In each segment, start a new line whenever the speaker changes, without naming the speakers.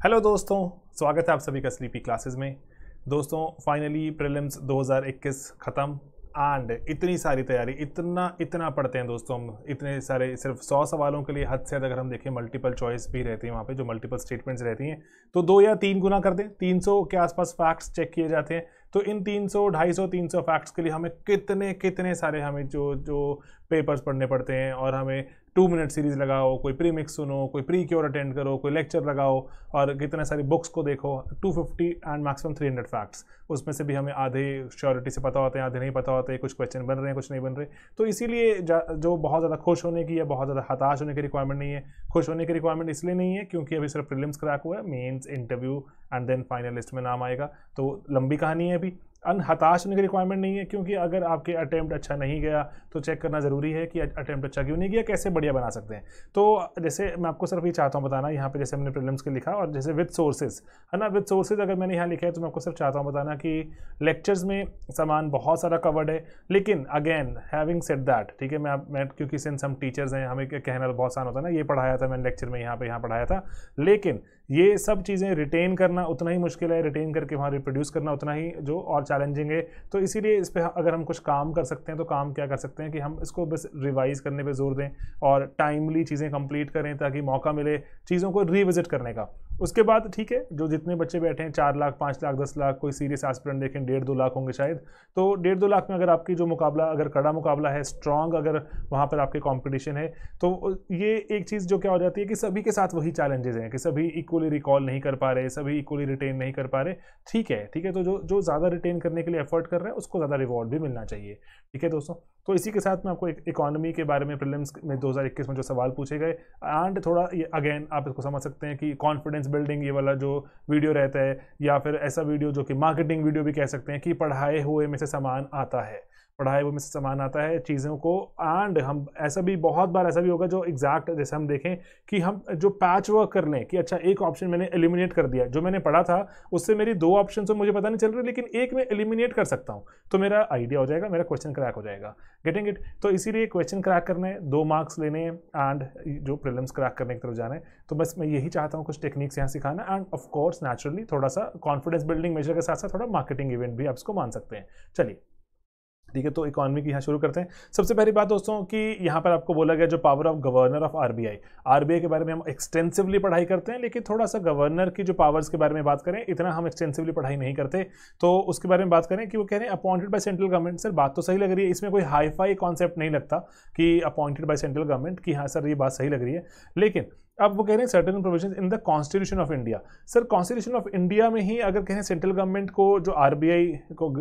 Hello दोस्तों, स्वागत है आप सभी का स्लीपी क्लासेस में। दोस्तों फाइनली प्रीलिम्स 2021 ख़त्म एंड इतनी सारी तैयारी, इतना पढ़ते हैं दोस्तों हम, इतने सारे सिर्फ 100 सवालों के लिए हद से ज़्यादा अगर हम देखें मल्टीपल चॉइस भी रहती है वहाँ पे, जो मल्टीपल स्टेटमेंट्स रहती हैं तो 2 या 3 गुना कर दें। 300 के आसपास फैक्ट्स चेक किए जाते हैं, तो इन 300, 250, 300 फैक्ट्स के लिए हमें कितने कितने सारे हमें जो पेपर्स पढ़ने पड़ते हैं। और हमें 2 मिनट सीरीज लगाओ, कोई प्री मिक्स सुनो, कोई प्री क्योर अटेंड करो, कोई लेक्चर लगाओ और कितने सारी बुक्स को देखो। 250 एंड मैक्सिमम 300 फैक्ट्स, उसमें से भी हमें आधे श्योरिटी से पता होते हैं, आधे नहीं पता होते, कुछ क्वेश्चन बन रहे हैं, कुछ नहीं बन रहे। तो इसीलिए जो बहुत ज़्यादा खुश होने की या बहुत ज़्यादा हताश होने की रिक्वायरमेंट नहीं है। खुश होने की रिक्वायरमेंट इसलिए नहीं है क्योंकि अभी सिर्फ प्रीलिम्स क्रैक हुआ है, mains, interview and then final list में नाम आएगा, तो लंबी कहानी है अभी। हताश होने की रिक्वायरमेंट नहीं है क्योंकि अगर आपके अटेम्प्ट अच्छा नहीं गया तो चेक करना ज़रूरी है कि अटेम्प्ट अच्छा क्यों नहीं गया, कैसे बढ़िया बना सकते हैं। तो जैसे मैं आपको सिर्फ ये चाहता हूँ बताना, यहाँ पे जैसे हमने प्रीलिम्स के लिखा और जैसे विद सोर्सेज है ना, विद सोर्सेज अगर मैंने यहाँ लिखा है तो मैं आपको सिर्फ चाहता हूँ बताना कि लेक्चर्स में सामान बहुत सारा कवर्ड है। लेकिन अगेन हैविंग सेड दैट, ठीक है, मैं क्योंकि सिंस हम टीचर्स हैं, हमें कहना तो बहुत आसान होता है ना, ये पढ़ाया था मैंने लेक्चर में, यहाँ पढ़ाया था, लेकिन ये सब चीज़ें रिटेन करना उतना ही मुश्किल है, रिटेन करके वहाँ रिप्रोड्यूस करना उतना ही जो और चैलेंजिंग है। तो इसीलिए इस पर अगर हम कुछ काम कर सकते हैं तो काम क्या कर सकते हैं कि हम इसको बस रिवाइज करने पे जोर दें और टाइमली चीज़ें कंप्लीट करें ताकि मौका मिले चीज़ों को रिविजिट करने का। उसके बाद ठीक है, जो जितने बच्चे बैठे हैं 4 लाख, 5 लाख, 10 लाख, कोई सीरियस एस्पिरेंट देखें 1.5-2 लाख होंगे शायद, तो 1.5-2 लाख में अगर आपकी जो मुकाबला, अगर कड़ा मुकाबला है, स्ट्रॉन्ग अगर वहाँ पर आपके कॉम्पिटिशन है, तो ये एक चीज़ जो क्या हो जाती है कि सभी के साथ वही चैलेंजेस हैं कि सभी इक्वली रिकॉल नहीं कर पा रहे, सभी इक्वली रिटेन नहीं कर पा रहे। ठीक है, तो जो ज़्यादा रिटेन करने के लिए एफर्ट कर रहे हैं उसको ज़्यादा रिवॉर्ड भी मिलना चाहिए। ठीक है दोस्तों, तो इसी के साथ मैं आपको इकोनॉमी के बारे में प्रीलिम्स में 2021 में जो सवाल पूछे गए एंड थोड़ा ये अगेन आप इसको समझ सकते हैं कि कॉन्फिडेंस बिल्डिंग ये वाला जो वीडियो रहता है, या फिर ऐसा वीडियो जो कि मार्केटिंग वीडियो भी कह सकते हैं कि पढ़ाए हुए में से सामान आता है, पढ़ाए हुए में से सामान आता है चीज़ों को। एंड हम ऐसा भी बहुत बार ऐसा भी होगा जो एग्जैक्ट जैसे हम देखें कि हम जो पैच वर्क कर लें कि अच्छा एक ऑप्शन मैंने एलिमिनेट कर दिया, जो मैंने पढ़ा था उससे मेरी 2 ऑप्शन तो मुझे पता नहीं चल रही, लेकिन एक में एलिमिनेट कर सकता हूँ तो मेरा आइडिया हो जाएगा, मेरा क्वेश्चन क्रैक हो जाएगा। Getting it? तो इसीलिए क्वेश्चन क्रैक करना है, 2 मार्क्स लेने हैं एंड जो प्रीलिम्स क्रैक करने की तरफ जाना है। तो बस मैं यही चाहता हूँ, कुछ टेक्निक्स यहाँ सिखाना एंड ऑफ कोर्स नेचुरली थोड़ा सा कॉन्फिडेंस बिल्डिंग मेजर के साथ साथ थोड़ा मार्केटिंग इवेंट भी आप इसको मान सकते हैं। चलिए ठीक है, तो इकोनॉमी की यहाँ शुरू करते हैं। सबसे पहली बात दोस्तों कि यहाँ पर आपको बोला गया जो power of governor of RBI के बारे में हम एक्सटेंसिवली पढ़ाई करते हैं, लेकिन थोड़ा सा गवर्नर की जो पावर्स के बारे में बात करें, इतना हम एक्सटेंसिवली पढ़ाई नहीं करते। तो उसके बारे में बात करें कि वो कह रहे हैं appointed by central government. Sir बात तो सही लग रही है, इसमें कोई हाई फाई कॉन्सेप्ट नहीं लगता कि अपॉइंटेड बाय सेंट्रल गवर्नमेंट की, हाँ सर ये बात सही लग रही है। लेकिन अब वो कह रहे हैं certain provisions in the constitution of India. Sir constitution of India में ही अगर कहें सेंट्रल गवर्नमेंट को जो आरबीआई को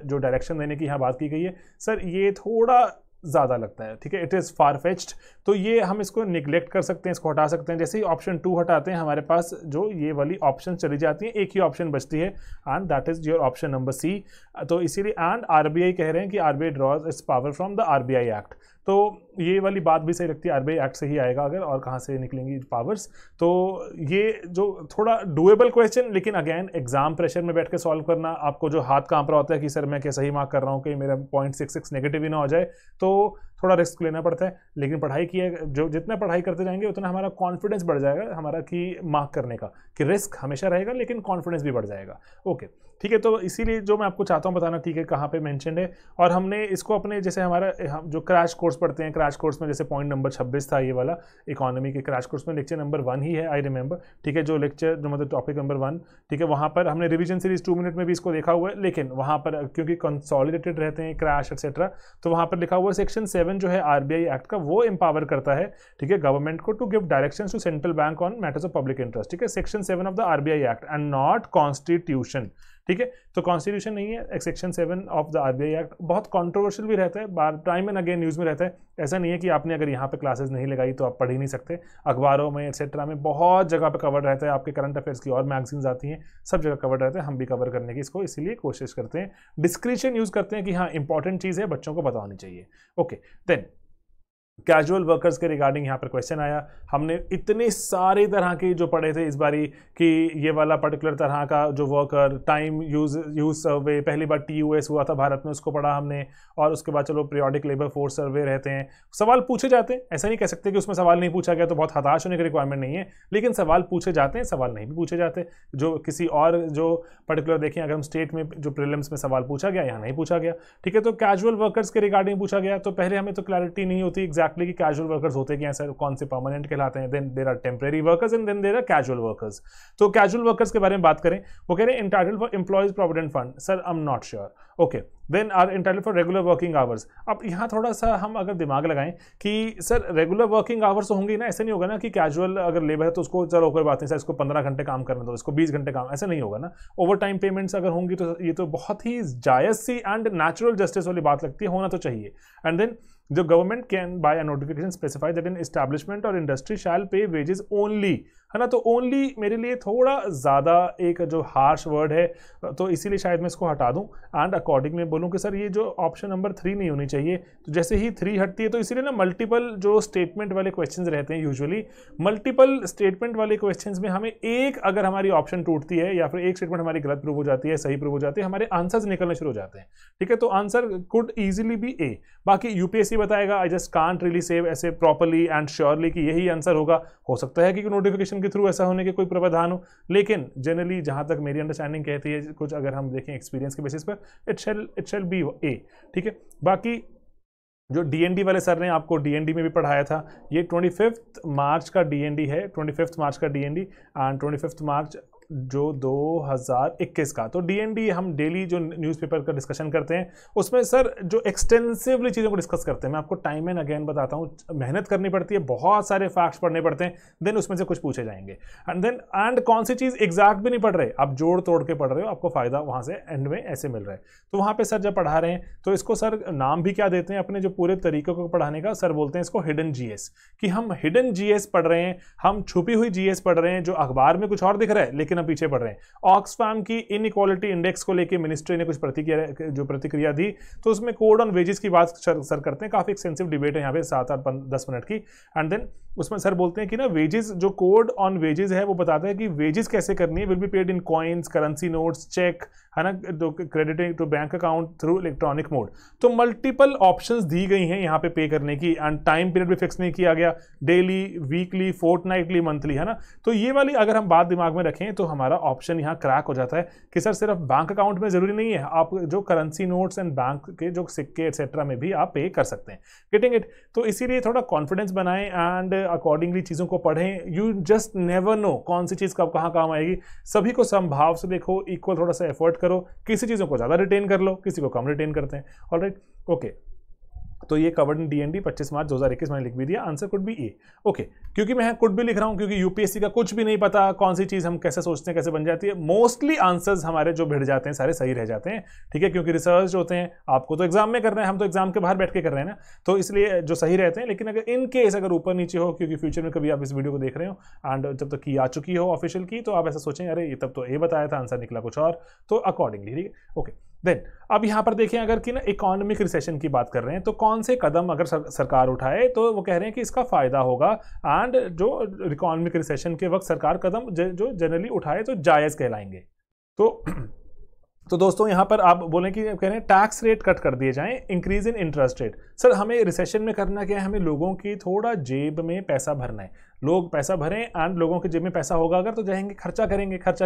जो डायरेक्शन देने की यहाँ बात की गई है, सर ये थोड़ा ज़्यादा लगता है। ठीक है, इट इज़ फार फेच्ड, तो ये हम इसको निगलेक्ट कर सकते हैं, इसको हटा सकते हैं। जैसे ही ऑप्शन 2 हटाते हैं हमारे पास जो ये वाली ऑप्शन चली जाती है, एक ही ऑप्शन बचती है and that is your option number C. तो इसीलिए एंड आरबीआई कह रहे हैं कि RBI draws its power from the RBI act, तो ये वाली बात भी सही लगती है, आरबीआई एक्ट से ही आएगा अगर, और कहाँ से निकलेंगी पावर्स। तो ये जो थोड़ा डुएबल क्वेश्चन, लेकिन अगेन एग्जाम प्रेशर में बैठ के सॉल्व करना, आपको जो हाथ कांप रहा होता है कि सर मैं क्या सही मार्क कर रहा हूँ कि मेरा 0.66 नेगेटिव ही ना हो जाए, तो थोड़ा रिस्क लेना पड़ता है। लेकिन पढ़ाई की है, जो जितना पढ़ाई करते जाएंगे उतना हमारा कॉन्फिडेंस बढ़ जाएगा हमारा कि मार्क करने का, कि रिस्क हमेशा रहेगा लेकिन कॉन्फिडेंस भी बढ़ जाएगा। ओके ठीक है, तो इसीलिए जो मैं आपको चाहता हूँ बताना, ठीक है, कहाँ पे मेंशन है। और हमने इसको अपने जैसे हमारा हम जो क्रैश कोर्स पढ़ते हैं, क्रैश कोर्स में जैसे पॉइंट नंबर 26 था ये वाला इकोनॉमी के क्रैश कोर्स में, लेक्चर नंबर 1 ही है, आई रिमेंबर। ठीक है, जो लेक्चर जो मतलब टॉपिक नंबर 1, ठीक है, वहाँ पर हमने रिवीजन सीरीज 2 मिनट में भी इसको देखा हुआ है, लेकिन वहाँ पर क्योंकि कंसोलिडेटेड रहते हैं क्रैश एक्सेट्रा, तो वहाँ पर लिखा हुआ है सेक्शन 7 जो है आरबीआई एक्ट का, वो एम्पावर करता है, ठीक है, गवर्नमेंट को to give directions to central bank on matters of public interest. ठीक है, section 7 of the RBI act and not constitution. ठीक है, तो कॉन्स्टिट्यूशन नहीं है, section 7 of the RBI act. बहुत कंट्रोवर्शियल भी रहता है, बार टाइम एंड अगेन न्यूज़ में रहता है। ऐसा नहीं है कि आपने अगर यहाँ पे क्लासेस नहीं लगाई तो आप पढ़ ही नहीं सकते, अखबारों में एक्सेट्रा में बहुत जगह पे कवर रहता है, आपके करंट अफेयर्स की और मैगजीन्स आती हैं, सब जगह कवर रहता है। हम भी कवर करने की इसको इसीलिए कोशिश करते हैं, डिस्क्रिप्शन यूज़ करते हैं कि हाँ इंपॉर्टेंट चीज़ है, बच्चों को पता होनी चाहिए। ओके देन कैजुअल वर्कर्स के रिगार्डिंग यहाँ पर क्वेश्चन आया। हमने इतने सारे तरह के जो पढ़े थे इस बारी कि ये वाला पर्टिकुलर तरह का जो वर्कर टाइम यूज सर्वे, पहली बार TUS हुआ था भारत में, उसको पढ़ा हमने। और उसके बाद चलो पीरियोडिक लेबर फोर्स सर्वे रहते हैं, सवाल पूछे जाते हैं, ऐसा नहीं कह सकते कि उसमें सवाल नहीं पूछा गया तो बहुत हताश होने की रिक्वायरमेंट नहीं है, लेकिन सवाल पूछे जाते हैं, सवाल नहीं भी पूछे जाते। जो किसी और जो पर्टिकुलर देखें, अगर हम स्टेट में जो प्रीलिम्स में सवाल पूछा गया, यहाँ नहीं पूछा गया, ठीक है। तो कैजुअल वर्कर्स के रिगार्डिंग पूछा गया, तो पहले हमें तो क्लैरिटी नहीं होती एग्जैक्टली कि कैजुअल वर्कर्स होते क्या हैं, कौन से परमानेंट कहलाते हैं, then there are temporary workers and then there are casual workers. तो कैजुअल वर्कर्स के बारे में बात करें, वो कह रहे हैं entitled for employees provident fund, sir I am not sure, okay. Then are entitled for regular working hours. अब यहाँ थोड़ा सा हम अगर दिमाग लगाएं कि सर रेगुलर वर्किंग आवर्स तो होंगे ना, ऐसे नहीं होगा ना कि कैजुअल अगर लेबर है तो उसको चलो कोई बात नहीं सर, इसको 15 घंटे काम करने दो, इसको 20 घंटे काम, ऐसा नहीं होगा ना। ओवर टाइम पेमेंट्स अगर होंगी तो ये तो बहुत ही जायज सी एंड नेचुरल जस्टिस वाली बात लगती है, होना तो चाहिए। And then the government can by a notification specify that an establishment or industry shall pay wages only, है ना। तो ओनली मेरे लिए थोड़ा ज़्यादा एक जो हार्श वर्ड है, तो इसीलिए शायद मैं इसको हटा दूं एंड अकॉर्डिंग में बोलूं कि सर ये जो ऑप्शन नंबर 3 नहीं होनी चाहिए। तो जैसे ही 3 हटती है तो इसीलिए ना मल्टीपल जो स्टेटमेंट वाले क्वेश्चंस रहते हैं, यूजुअली मल्टीपल स्टेटमेंट वाले क्वेश्चंस में हमें एक अगर हमारी ऑप्शन टूटती है या फिर एक स्टेटमेंट हमारी गलत प्रूव हो जाती है, सही प्रूव हो जाती है, हमारे आंसर्स निकलने शुरू हो जाते हैं, ठीक है। तो आंसर कुड ईजिली बी ए। बाकी यूपीएससी बताएगा, I just can't really save ऐसे प्रॉपरली एंड श्योरली कि यही आंसर होगा। हो सकता है कि नोटिफिकेशन के थ्रू ऐसा होने के कोई प्रावधान हो, लेकिन जनरली जहां तक मेरी अंडरस्टैंडिंग कहती है, कुछ अगर हम देखें एक्सपीरियंस के बेसिस पर, इट शैल बी ए, ठीक है। बाकी जो डीएनडी वाले सर ने आपको डीएनडी में भी पढ़ाया था, ये 25 मार्च का डीएनडी है, 25 मार्च का डीएनडी एंड 25 मार्च जो 2021 का। तो डीएनडी हम डेली जो न्यूज़पेपर का डिस्कशन करते हैं उसमें सर जो एक्सटेंसिवली चीज़ों को डिस्कस करते हैं, मैं आपको टाइम एंड अगेन बताता हूँ, मेहनत करनी पड़ती है, बहुत सारे फैक्ट्स पढ़ने पड़ते हैं, देन उसमें से कुछ पूछे जाएंगे। एंड कौन सी चीज़ एग्जैक्ट भी नहीं पढ़ रहे, आप जोड़ तोड़ के पढ़ रहे हो, आपको फायदा वहाँ से एंड में ऐसे मिल रहा है। तो वहाँ पर सर जब पढ़ा रहे हैं तो इसको सर नाम भी क्या देते हैं अपने जो पूरे तरीकों को पढ़ाने का, सर बोलते हैं इसको हिडन जीएस, कि हम हिडन जीएस पढ़ रहे हैं, हम छुपी हुई जीएस पढ़ रहे हैं, जो अखबार में कुछ और दिख रहा है लेकिन हम पीछे पढ़ रहे हैं। ऑक्सफैम की इनइक्वालिटी इंडेक्स को लेकर मिनिस्ट्री ने कुछ प्रतिक्रिया दी, तो उसमें कोड ऑन वेजेस की बात सर करते हैं, काफी एक्सटेंसिव डिबेट है यहाँ पे 7-10 मिनट की। एंड देन उसमें सर बोलते हैं कि ना वेजेस, जो कोड ऑन वेजेस है वो बताता है कि वेजेस कैसे करनी है, will be paid in coins, currency notes, cheque, है ना, crediting to bank account through electronic mode. तो मल्टीपल ऑप्शंस दी गई हैं यहाँ पे करने की, एंड टाइम पीरियड भी फिक्स नहीं किया गया, डेली, वीकली, फोर्टनाइटली, मंथली, है ना। तो ये वाली अगर हम बात दिमाग में रखें तो हमारा ऑप्शन यहाँ क्रैक हो जाता है कि सर सिर्फ बैंक अकाउंट में जरूरी नहीं है, आप जो करेंसी नोट्स एंड बैंक के जो सिक्के एक्सेट्रा में भी आप पे कर सकते हैं, गेटिंग इट। तो इसीलिए थोड़ा कॉन्फिडेंस बनाएं एंड अकॉर्डिंगली चीज़ों को पढ़ें। यू जस्ट नेवर नो कौन सी चीज़ कब कहाँ काम आएगी, सभी को समभाव से देखो, इक्वल थोड़ा सा एफर्ट करो, किसी चीज़ों को ज़्यादा रिटेन कर लो, किसी को कम रिटेन करते हैं, ऑलराइट, ओके। तो ये कवर्ड इन डीएनडी 25 मार्च 2021 मैंने लिख भी दिया, answer could be A, okay. क्योंकि मैं कुड भी लिख रहा हूं क्योंकि यूपीएससी का कुछ भी नहीं पता कौन सी चीज हम कैसे सोचते हैं, कैसे बन जाती है। मोस्टली आंसर्स हमारे जो भिड़ जाते हैं सारे सही रह जाते हैं, ठीक है, क्योंकि रिसर्च होते हैं, आपको तो एग्जाम में करना है, हम तो एग्जाम के बाहर बैठ के कर रहे हैं ना, तो इसलिए जो सही रहते हैं। लेकिन अगर इन केस अगर ऊपर नीचे हो, क्योंकि फ्यूचर में कभी आप इस वीडियो को देख रहे हो एंड जब तक की आ चुकी हो ऑफिशियल की, तो आप ऐसा सोचेंगे अरे ये तब तो ए बताया था, आंसर निकला कुछ और, तो अकॉर्डिंगली, ठीक है, ओके। देन अब यहां पर देखें, अगर कि ना इकोनॉमिक रिसेशन की बात कर रहे हैं तो कौन से कदम अगर सरकार उठाए तो वो कह रहे हैं कि इसका फायदा होगा, एंड जो इकोनॉमिक रिसेशन के वक्त सरकार कदम जो जनरली उठाए तो जायज कहलाएंगे। तो दोस्तों यहाँ पर आप बोलें कि कह रहे हैं टैक्स रेट कट कर दिए जाएं, increase in interest rate. Sir हमें रिसेशन में करना क्या है, हमें लोगों की थोड़ा जेब में पैसा भरना है, लोग पैसा भरें एंड लोगों के जेब में पैसा होगा अगर तो जाएंगे खर्चा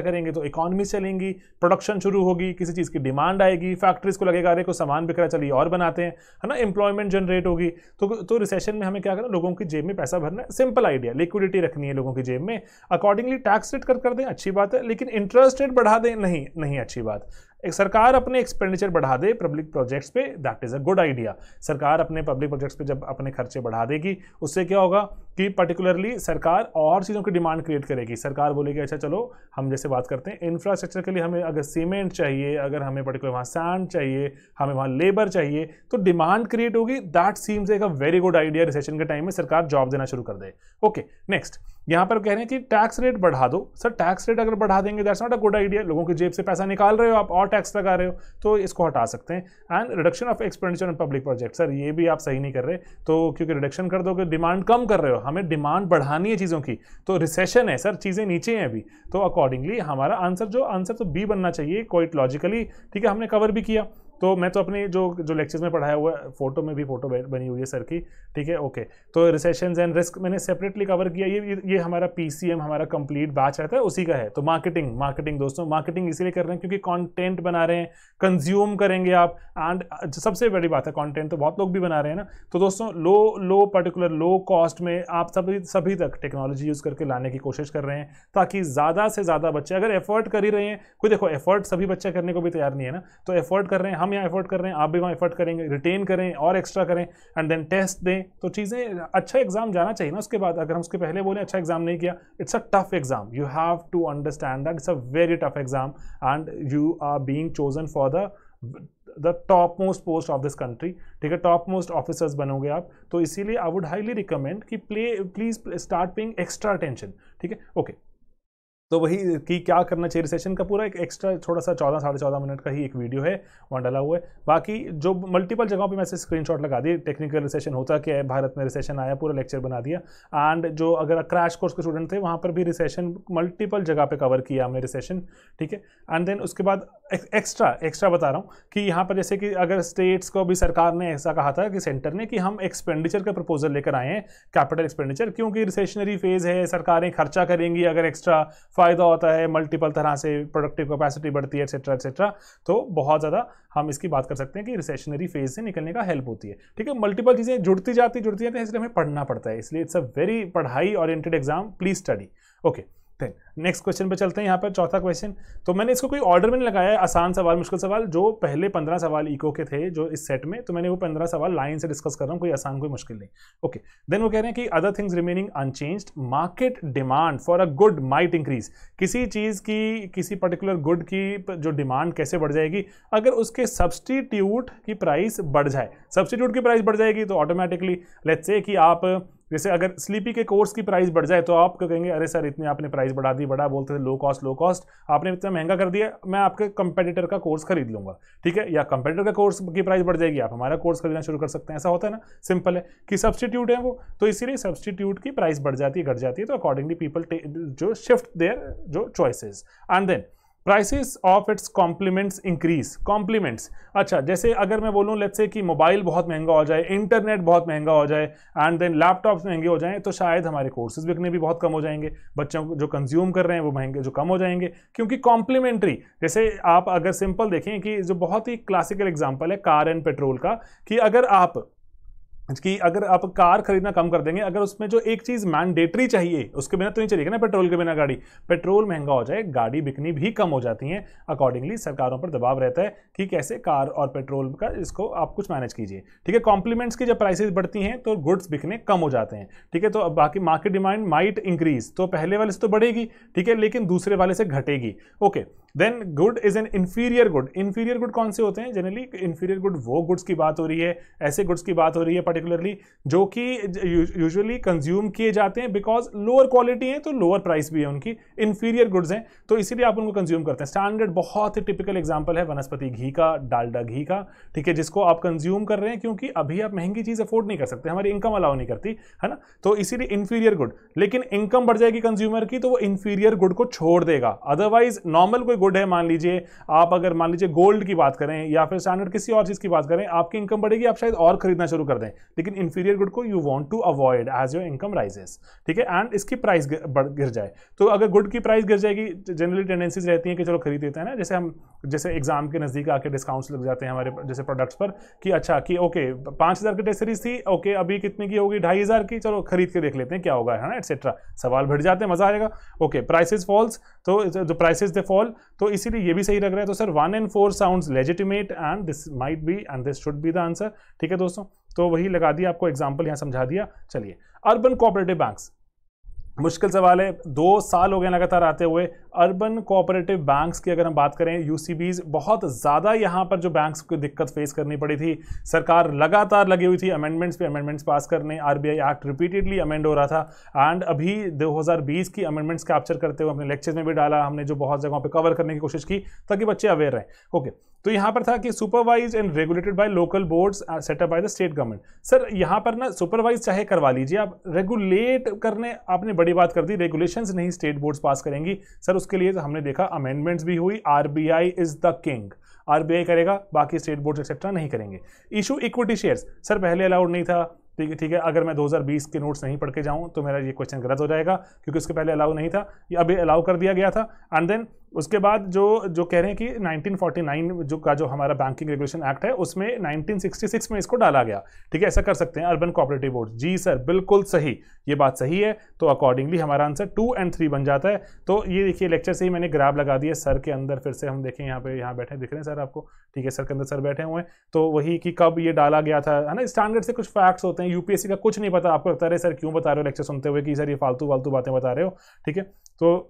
करेंगे तो इकोनॉमी चलेंगी, प्रोडक्शन शुरू होगी, किसी चीज़ की डिमांड आएगी, फैक्ट्रीज को लगेगा अरे को सामान बिक रहा चलिए और बनाते हैं, है ना, एम्प्लॉयमेंट जनरेट होगी। तो रिसेशन में हमें क्या करना, लोगों की जेब में पैसा भरना है, सिंपल आइडिया, लिक्विडिटी रखनी है लोगों की जेब में, अकॉर्डिंगली टैक्स रेट कट कर दें, अच्छी बात है, लेकिन इंटरेस्ट रेट बढ़ा दें नहीं अच्छी बात। एक सरकार अपने एक्सपेंडिचर बढ़ा दे पब्लिक प्रोजेक्ट्स पे, that is a good idea. सरकार अपने पब्लिक प्रोजेक्ट्स पे जब अपने खर्चे बढ़ा देगी, उससे क्या होगा कि पर्टिकुलरली सरकार और चीज़ों की डिमांड क्रिएट करेगी। सरकार बोलेगी अच्छा चलो हम जैसे बात करते हैं इंफ्रास्ट्रक्चर के लिए, हमें अगर सीमेंट चाहिए, अगर हमें पर्टिकुलर वहाँ सैंड चाहिए, हमें वहाँ लेबर चाहिए, तो डिमांड क्रिएट होगी। दैट सीम्स एक a very good idea, recession के टाइम में सरकार जॉब देना शुरू कर दे। ओके, नेक्स्ट यहाँ पर कह रहे हैं कि टैक्स रेट बढ़ा दो। सर टैक्स रेट अगर बढ़ा देंगे that's not a good idea, लोगों की जेब से पैसा निकाल रहे हो आप और टैक्स लगा रहे हो तो इसको हटा सकते हैं। And reduction of expenditure on public project, sir ये भी आप सही नहीं कर रहे, तो क्योंकि रिडक्शन कर दोगे डिमांड कम कर रहे हो, हमें डिमांड बढ़ानी है चीज़ों की, तो रिसेशन है सर, चीज़ें नीचे हैं अभी, तो अकॉर्डिंगली हमारा आंसर तो बी बनना चाहिए क्वाइट लॉजिकली। ठीक है, हमने कवर भी किया। तो मैं तो अपने जो लेक्चर्स में पढ़ाया हुआ है, फोटो में भी फोटो बनी हुई है सर की, ठीक है, ओके। तो रिसेशंस एंड रिस्क मैंने सेपरेटली कवर किया। ये हमारा पीसीएम हमारा कंप्लीट बैच रहता है उसी का है। तो मार्केटिंग दोस्तों, मार्केटिंग इसीलिए कर रहे हैं क्योंकि कंटेंट बना रहे हैं, कंज्यूम करेंगे आप, एंड सबसे बड़ी बात है कंटेंट तो बहुत लोग भी बना रहे हैं ना। तो दोस्तों लो कॉस्ट में आप सभी तक टेक्नोलॉजी यूज करके लाने की कोशिश कर रहे हैं, ताकि ज़्यादा से ज़्यादा बच्चे, अगर एफर्ट कर ही रहे हैं, कोई देखो एफर्ट सभी बच्चे करने को भी तैयार नहीं है ना, तो एफर्ट कर रहे हैं, हम यहाँ एफर्ट कर रहे हैं, आप भी वहाँ एफर्ट करेंगे, रिटेन करें और एक्स्ट्रा करें एंड देन टेस्ट दें, तो चीज़ें अच्छा एग्जाम जाना चाहिए ना। उसके बाद अगर हम उसके पहले बोले अच्छा एग्जाम नहीं किया, it's a tough exam, you have to understand that it's a very tough exam and you are being chosen for the top most post of this country, ठीक है, टॉप मोस्ट ऑफिसर्स बनोगे आप। तो इसीलिए I would highly recommend कि please start paying extra attention, ठीक है, okay. तो वही कि क्या करना चाहिए रिसेशन का पूरा एक एक्स्ट्रा थोड़ा सा 14-14.5 मिनट का ही एक वीडियो है वहाँ डाला हुआ है। बाकी जो मल्टीपल जगहों पे मैं से स्क्रीनशॉट लगा दिए, टेक्निकल रिसेशन होता क्या है, भारत में रिसेशन आया, पूरा लेक्चर बना दिया। एंड जो अगर क्रैश कोर्स के स्टूडेंट थे वहाँ पर भी रिसेशन मल्टीपल जगह पे कवर किया हमने रिसेशन, ठीक है। एंड देन उसके बाद एक्स्ट्रा बता रहा हूँ कि यहाँ पर जैसे कि अगर स्टेट्स को भी सरकार ने ऐसा कहा था कि सेंटर ने कि हम एक्सपेंडिचर का प्रपोजल लेकर आए हैं, कैपिटल एक्सपेंडिचर, क्योंकि रिसेशनरी फेज है, सरकारें खर्चा करेंगी, अगर एक्स्ट्रा फायदा होता है, मल्टीपल तरह से प्रोडक्टिव कैपेसिटी बढ़ती है, एक्सेट्रा एक्सेट्रा, तो बहुत ज़्यादा हम इसकी बात कर सकते हैं कि रिसेशनरी फेज से निकलने का हेल्प होती है, ठीक है। मल्टीपल चीज़ें जुड़ती जाती हैं, इसलिए हमें पढ़ना पड़ता है, इसलिए इट्स अ वेरी पढ़ाई oriented exam, please study, okay. Next question पे चलते हैं। यहाँ पर चौथा क्वेश्चन, तो मैंने इसको कोई ऑर्डर में नहीं लगाया है, आसान सवाल मुश्किल सवाल, जो पहले 15 सवाल इको के थे जो इस सेट में, तो मैंने वो 15 सवाल लाइन से डिस्कस कर रहा हूँ, कोई आसान कोई मुश्किल नहीं, ओके। देन वो कह रहे हैं कि other things remaining unchanged, market demand for a good might increase, किसी चीज़ की, किसी पर्टिकुलर गुड की जो डिमांड कैसे बढ़ जाएगी, अगर उसके सब्सटीट्यूट की प्राइस बढ़ जाए, सब्सटीट्यूट की प्राइस बढ़ जाएगी तो ऑटोमेटिकली लेट्स से कि आप जैसे अगर स्लीपी के कोर्स की प्राइस बढ़ जाए तो आप कहेंगे अरे सर इतनी आपने प्राइस बढ़ा दी, बोलते थे लो कॉस्ट, आपने इतना महंगा कर दिया, मैं आपके कंपेटिटर का कोर्स खरीद लूंगा, ठीक है, या कंपेटिटर का कोर्स की प्राइस बढ़ जाएगी, आप हमारा कोर्स खरीदना शुरू कर सकते हैं। ऐसा होता है ना, सिंपल है कि सब्सटीट्यूट है वो, तो इसीलिए सब्सटीट्यूट की प्राइस बढ़ जाती है, घट जाती है, तो अकॉर्डिंगली पीपल जो शिफ्ट देयर जो choices. And then prices of its complements increase, complements, अच्छा जैसे अगर मैं बोलूँ लेट्स से कि मोबाइल बहुत महंगा हो जाए, इंटरनेट बहुत महंगा हो जाए, एंड देन लैपटॉप्स महंगे हो जाएं, तो शायद हमारे कोर्सेज बिकने भी बहुत कम हो जाएंगे, बच्चों को जो कंज्यूम कर रहे हैं वो महंगे जो कम हो जाएंगे, क्योंकि कॉम्प्लीमेंट्री, जैसे आप अगर सिंपल देखें कि जो बहुत ही क्लासिकल एग्जाम्पल है कार एंड पेट्रोल का, कि अगर आप कार खरीदना कम कर देंगे, अगर उसमें जो एक चीज मैंडेटरी चाहिए उसके बिना तो नहीं चलेगा ना, पेट्रोल के बिना गाड़ी, पेट्रोल महंगा हो जाए, गाड़ी बिकनी भी कम हो जाती है, अकॉर्डिंगली सरकारों पर दबाव रहता है कि कैसे कार और पेट्रोल का इसको आप कुछ मैनेज कीजिए, ठीक है। कॉम्प्लीमेंट्स की जब प्राइसेस बढ़ती हैं तो गुड्स बिकने कम हो जाते हैं, ठीक है। तो अब बाकी मार्केट डिमांड माइट इंक्रीज, तो पहले वाले से तो बढ़ेगी, ठीक है, लेकिन दूसरे वाले से घटेगी, okay. Then good is an inferior good, inferior good कौन से होते हैं जनरली, इंफीरियर गुड वो गुड्स की बात हो रही है, ऐसे गुड्स की बात हो रही है पर्टिकुलरली जो कि यूजुअली कंज्यूम किए जाते हैं बिकॉज लोअर क्वालिटी है तो लोअर प्राइस भी है उनकी, इंफीरियर गुड्स हैं तो इसीलिए आप उनको कंज्यूम करते हैं। स्टैंडर्ड बहुत ही टिपिकल एग्जांपल है वनस्पति घी का, डालडा घी का, ठीक है, जिसको आप कंज्यूम कर रहे हैं क्योंकि अभी आप महंगी चीज अफोर्ड नहीं कर सकते, हमारी इनकम अलाउ नहीं करती है ना, तो इसीलिए इंफीरियर गुड। लेकिन इनकम बढ़ जाएगी कंज्यूमर की तो वो इंफीरियर गुड को छोड़ देगा, अदरवाइज नॉर्मल कोई गुड है, मान लीजिए आप अगर मान लीजिए गोल्ड की बात करें या फिर स्टैंडर्ड किसी और चीज की बात करें, आपकी इनकम बढ़ेगी, आप शायद और खरीदना शुरू कर दें, लेकिन इंफीरियर गुड को you want to avoid as your income rises, ठीक है, एंड इसकी प्राइस गिर जाए, तो अगर गुड की प्राइस गिर जाएगी जनरली टेंडेंसीज रहती हैं कि चलो खरीद लेते हैं ना, जैसे हम जैसे एग्जाम के नजदीक आके डिस्काउंट्स लग जाते हैं हमारे जैसे प्रोडक्ट्स पर कि अच्छा कि ओके 5000 की टेस्ट सीरीज थी, ओके अभी कितने की होगी, 2500 की, चलो खरीद के देख लेते हैं क्या होगा, है ना, एटसेट्रा, सवाल बढ़ जाते हैं, मजा आएगा, ओके। प्राइसेस फॉल्स, तो जो प्राइसेस दे फॉल, तो इसीलिए ये भी सही लग रहा है, तो sir 1 and 4 sounds legitimate and this might be and this should be the answer, ठीक है दोस्तों, तो वही लगा दिया आपको एग्जांपल यहां समझा दिया। चलिए अर्बन कोऑपरेटिव बैंक्स, मुश्किल सवाल है, 2 साल हो गए लगातार आते हुए। अर्बन कोऑपरेटिव बैंक्स की अगर हम बात करें, यूसीबीज, बहुत ज़्यादा यहाँ पर जो बैंक्स को दिक्कत फेस करनी पड़ी थी। सरकार लगातार लगी हुई थी अमेंडमेंट्स पे अमेंडमेंट्स पास करने, आरबीआई एक्ट रिपीटेडली अमेंड हो रहा था। एंड अभी 2020 की अमेंडमेंट्स कैप्चर करते हुए अपने लेक्चर्स में भी डाला हमने, जो बहुत जगहों पर कवर करने की कोशिश की ताकि बच्चे अवेयर रहें। ओके, तो यहाँ पर था कि supervise and regulated by local boards setup by the state government. Sir यहाँ पर ना सुपरवाइज चाहे करवा लीजिए आप, रेगुलेट करने आपने बड़ी बात कर दी, रेगुलेशंस नहीं स्टेट बोर्ड्स पास करेंगी। सर उसके लिए हमने देखा अमेंडमेंट्स भी हुई, RBI is the king, RBI करेगा, बाकी स्टेट बोर्ड एक्सेट्रा नहीं करेंगे। इशू इक्विटी शेयर्स, सर पहले अलाउड नहीं था, ठीक है। अगर मैं 2020 के नोट्स नहीं पढ़ के जाऊं तो मेरा ये क्वेश्चन गलत हो जाएगा, क्योंकि उसके पहले अलाउ नहीं था, ये अभी अलाउ कर दिया गया था। एंड देन उसके बाद जो कह रहे हैं कि 1949 जो हमारा बैंकिंग रेगुलेशन एक्ट है उसमें 1966 में इसको डाला गया, ठीक है। ऐसा कर सकते हैं अर्बन कोऑपरेटिव बोर्ड। जी सर, बिल्कुल सही, ये बात सही है। तो अकॉर्डिंगली हमारा आंसर 2 और 3 बन जाता है। तो ये देखिए लेक्चर से ही मैंने ग्राफ लगा दिया सर के अंदर, फिर से हम देखें यहाँ बैठे दिख रहे हैं सर आपको, ठीक है, सर के अंदर सर बैठे हुए हैं। तो वही कि कब ये डाला गया था, है ना। स्टैंडर्ड से कुछ फैक्ट्स होते हैं, यूपीएससी का कुछ नहीं पता, आपको लगता है सर क्यों बता रहे हो लेक्चर सुनते हुए कि सर ये फालतू बातें बता रहे हो, ठीक है। तो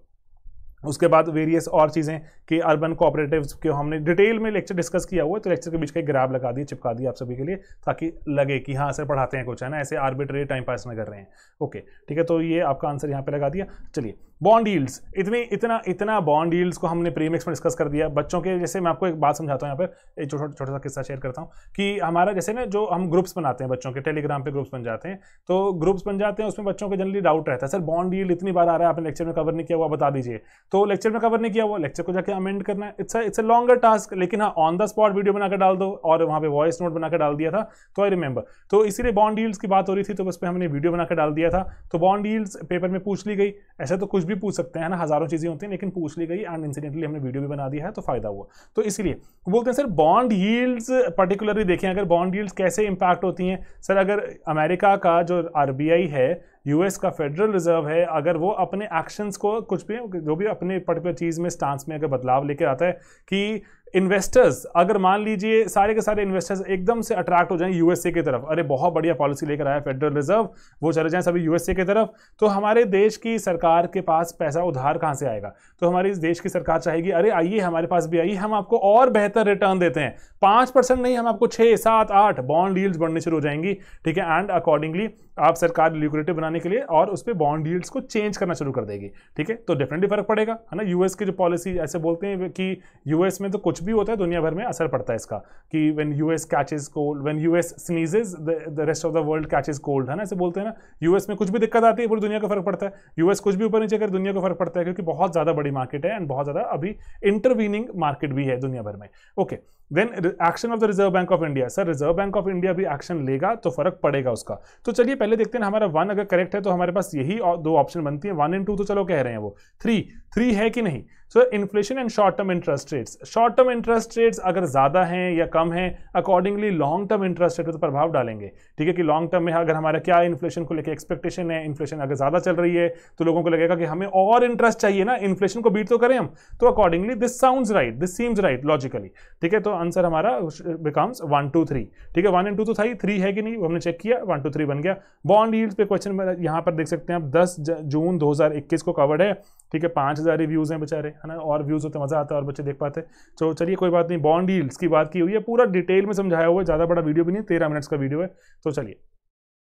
उसके बाद वेरियस और चीज़ें कि अर्बन कोऑपरेटिव्स के हमने डिटेल में लेक्चर डिस्कस किया हुआ है, तो लेक्चर के बीच का ग्राफ लगा दिए, चिपका दिया आप सभी के लिए, ताकि लगे कि हाँ सर पढ़ाते हैं कुछ, है ना, ऐसे आर्बिट्रेरी टाइम पास में कर रहे हैं। ओके, ठीक है, तो ये आपका आंसर यहाँ पे लगा दिया। चलिए, बॉन्ड यील्ड्स, इतना बॉन्ड यील्ड्स को हमने प्रीमिक्स में डिस्कस कर दिया बच्चों के। जैसे मैं आपको एक बात समझाता हूँ यहाँ पर, एक छोटा सा किस्सा शेयर करता हूँ कि हमारा जैसे ना जो हम ग्रुप्स बनाते हैं बच्चों के, टेलीग्राम पे ग्रुप्स बन जाते हैं, तो ग्रुप्स बन जाते हैं, उसमें बच्चों को जनरली डाउट रहता है सर बॉन्ड यील्ड इतनी बार आ रहा है, आपने लेक्चर में कवर नहीं किया हुआ, बता दीजिए। तो लेक्चर में कवर नहीं किया हुआ, लेक्चर को जाके अमेंड करना है, इट्स अ लॉन्गर टास्क। लेकिन हाँ, ऑन द स्पॉट वीडियो बनाकर डाल दो, और वहाँ पे वॉइस नोट बनाकर डाल दिया था, तो आई रिमेंबर। तो इसीलिए बॉन्ड यील्ड्स की बात हो रही थी, तो उस पर हमने वीडियो बनाकर डाल दिया था। तो बॉन्ड यील्ड्स पेपर में पूछ ली गई, ऐसा तो कुछ भी पूछ सकते हैं ना, हजारों चीजें होती हैं, लेकिन पूछ ली गई एंड इंसिडेंटली हमने वीडियो भी बना दिया है, तो फायदा हुआ। तो इसलिए बोलते हैं सर बॉन्ड यील्ड्स पर्टिकुलरली देखें, अगर बॉन्ड यील्ड्स कैसे इंपैक्ट होती हैं। सर अगर अमेरिका का जो आरबीआई है, यूएस का फेडरल रिजर्व है, अगर वो अपने एक्शंस को कुछ भी जो भी अपने पर्टिकुलर चीज में स्टांस में अगर बदलाव लेकर आता है कि इन्वेस्टर्स, अगर मान लीजिए सारे के सारे इन्वेस्टर्स एकदम से अट्रैक्ट हो जाएं यूएसए की तरफ, अरे बहुत बढ़िया पॉलिसी लेकर आया फेडरल रिजर्व, वो चले जाएं सभी यूएसए की तरफ, तो हमारे देश की सरकार के पास पैसा उधार कहां से आएगा। तो हमारी देश की सरकार चाहेगी अरे आइए हमारे पास भी आइए, हम आपको और बेहतर रिटर्न देते हैं, 5% नहीं, हम आपको 6, 7, 8 बॉन्ड यील्ड्स बढ़नी शुरू हो जाएंगी, ठीक है। एंड अकॉर्डिंगली आप सरकार लिक्विडिटी बनाने के लिए और उस पर बॉन्ड यील्ड्स को चेंज करना शुरू कर देगी, ठीक है। तो डेफिनेटली फर्क पड़ेगा, है ना। यूएस की जो पॉलिसी, ऐसे बोलते हैं कि यूएस में तो कुछ भी होता है दुनिया भर में असर पड़ता है इसका, कि when US catches cold, when US sneezes the rest of the world catches cold, है ना, ऐसे बोलते हैं ना। यूएस में कुछ भी दिक्कत आती है पूरी दुनिया को फर्क पड़ता है, यूएस कुछ भी ऊपर नीचे कर दुनिया को फर्क पड़ता है, क्योंकि बहुत ज्यादा बड़ी मार्केट है एंड बहुत ज्यादा अभी इंटरवीनिंग मार्केट भी है दुनिया भर में। Okay, then action of the Reserve Bank of India. Sir Reserve Bank of India भी एक्शन लेगा तो फर्क पड़ेगा उसका। तो चलिए पहले देखते हैं, हमारा 1 अगर करेक्ट है तो हमारे पास यही 2 ऑप्शन बनती है, 1 और 2 तो चलो कह रहे हैं, वो 3 है कि नहीं। सो inflation and short term interest rates, short term interest rates अगर ज्यादा हैं या कम हैं, accordingly long term interest rate पर तो प्रभाव डालेंगे, ठीक है। कि लॉन्ग टर्म में अगर हमारा क्या इन्फ्लेशन को लेकर एक्सपेक्टेशन है, इन्फ्लेशन अगर ज्यादा चल रही है तो लोगों को लगेगा कि हमें और इंटरेस्ट चाहिए ना, इन्फ्लेशन को बीट तो करें हम, तो accordingly this sounds right, this seems right logically, ठीक है। तो आंसर हमारा बिकम्स 1, 2, 3, ठीक है। 1 और 2 तो था ही, 3 है कि नहीं वो हमने चेक किया, 1, 2, 3 बन गया। बॉन्ड यील्ड्स पे क्वेश्चन यहाँ पर देख सकते हैं आप, 10 जून 2021 को कवर्ड है, ठीक है। 5000 रिव्यूज हैं बेचारे, है ना, और व्यूज होते मजा आता है और बच्चे देख पाते। तो चलिए कोई बात नहीं, बॉन्ड यील्ड्स की बात की हुई है, पूरा डिटेल में समझाया हुआ है, ज्यादा बड़ा वीडियो भी नहीं, 13 मिनट्स का वीडियो है। तो चलिए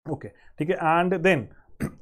ओके, ठीक है। एंड देन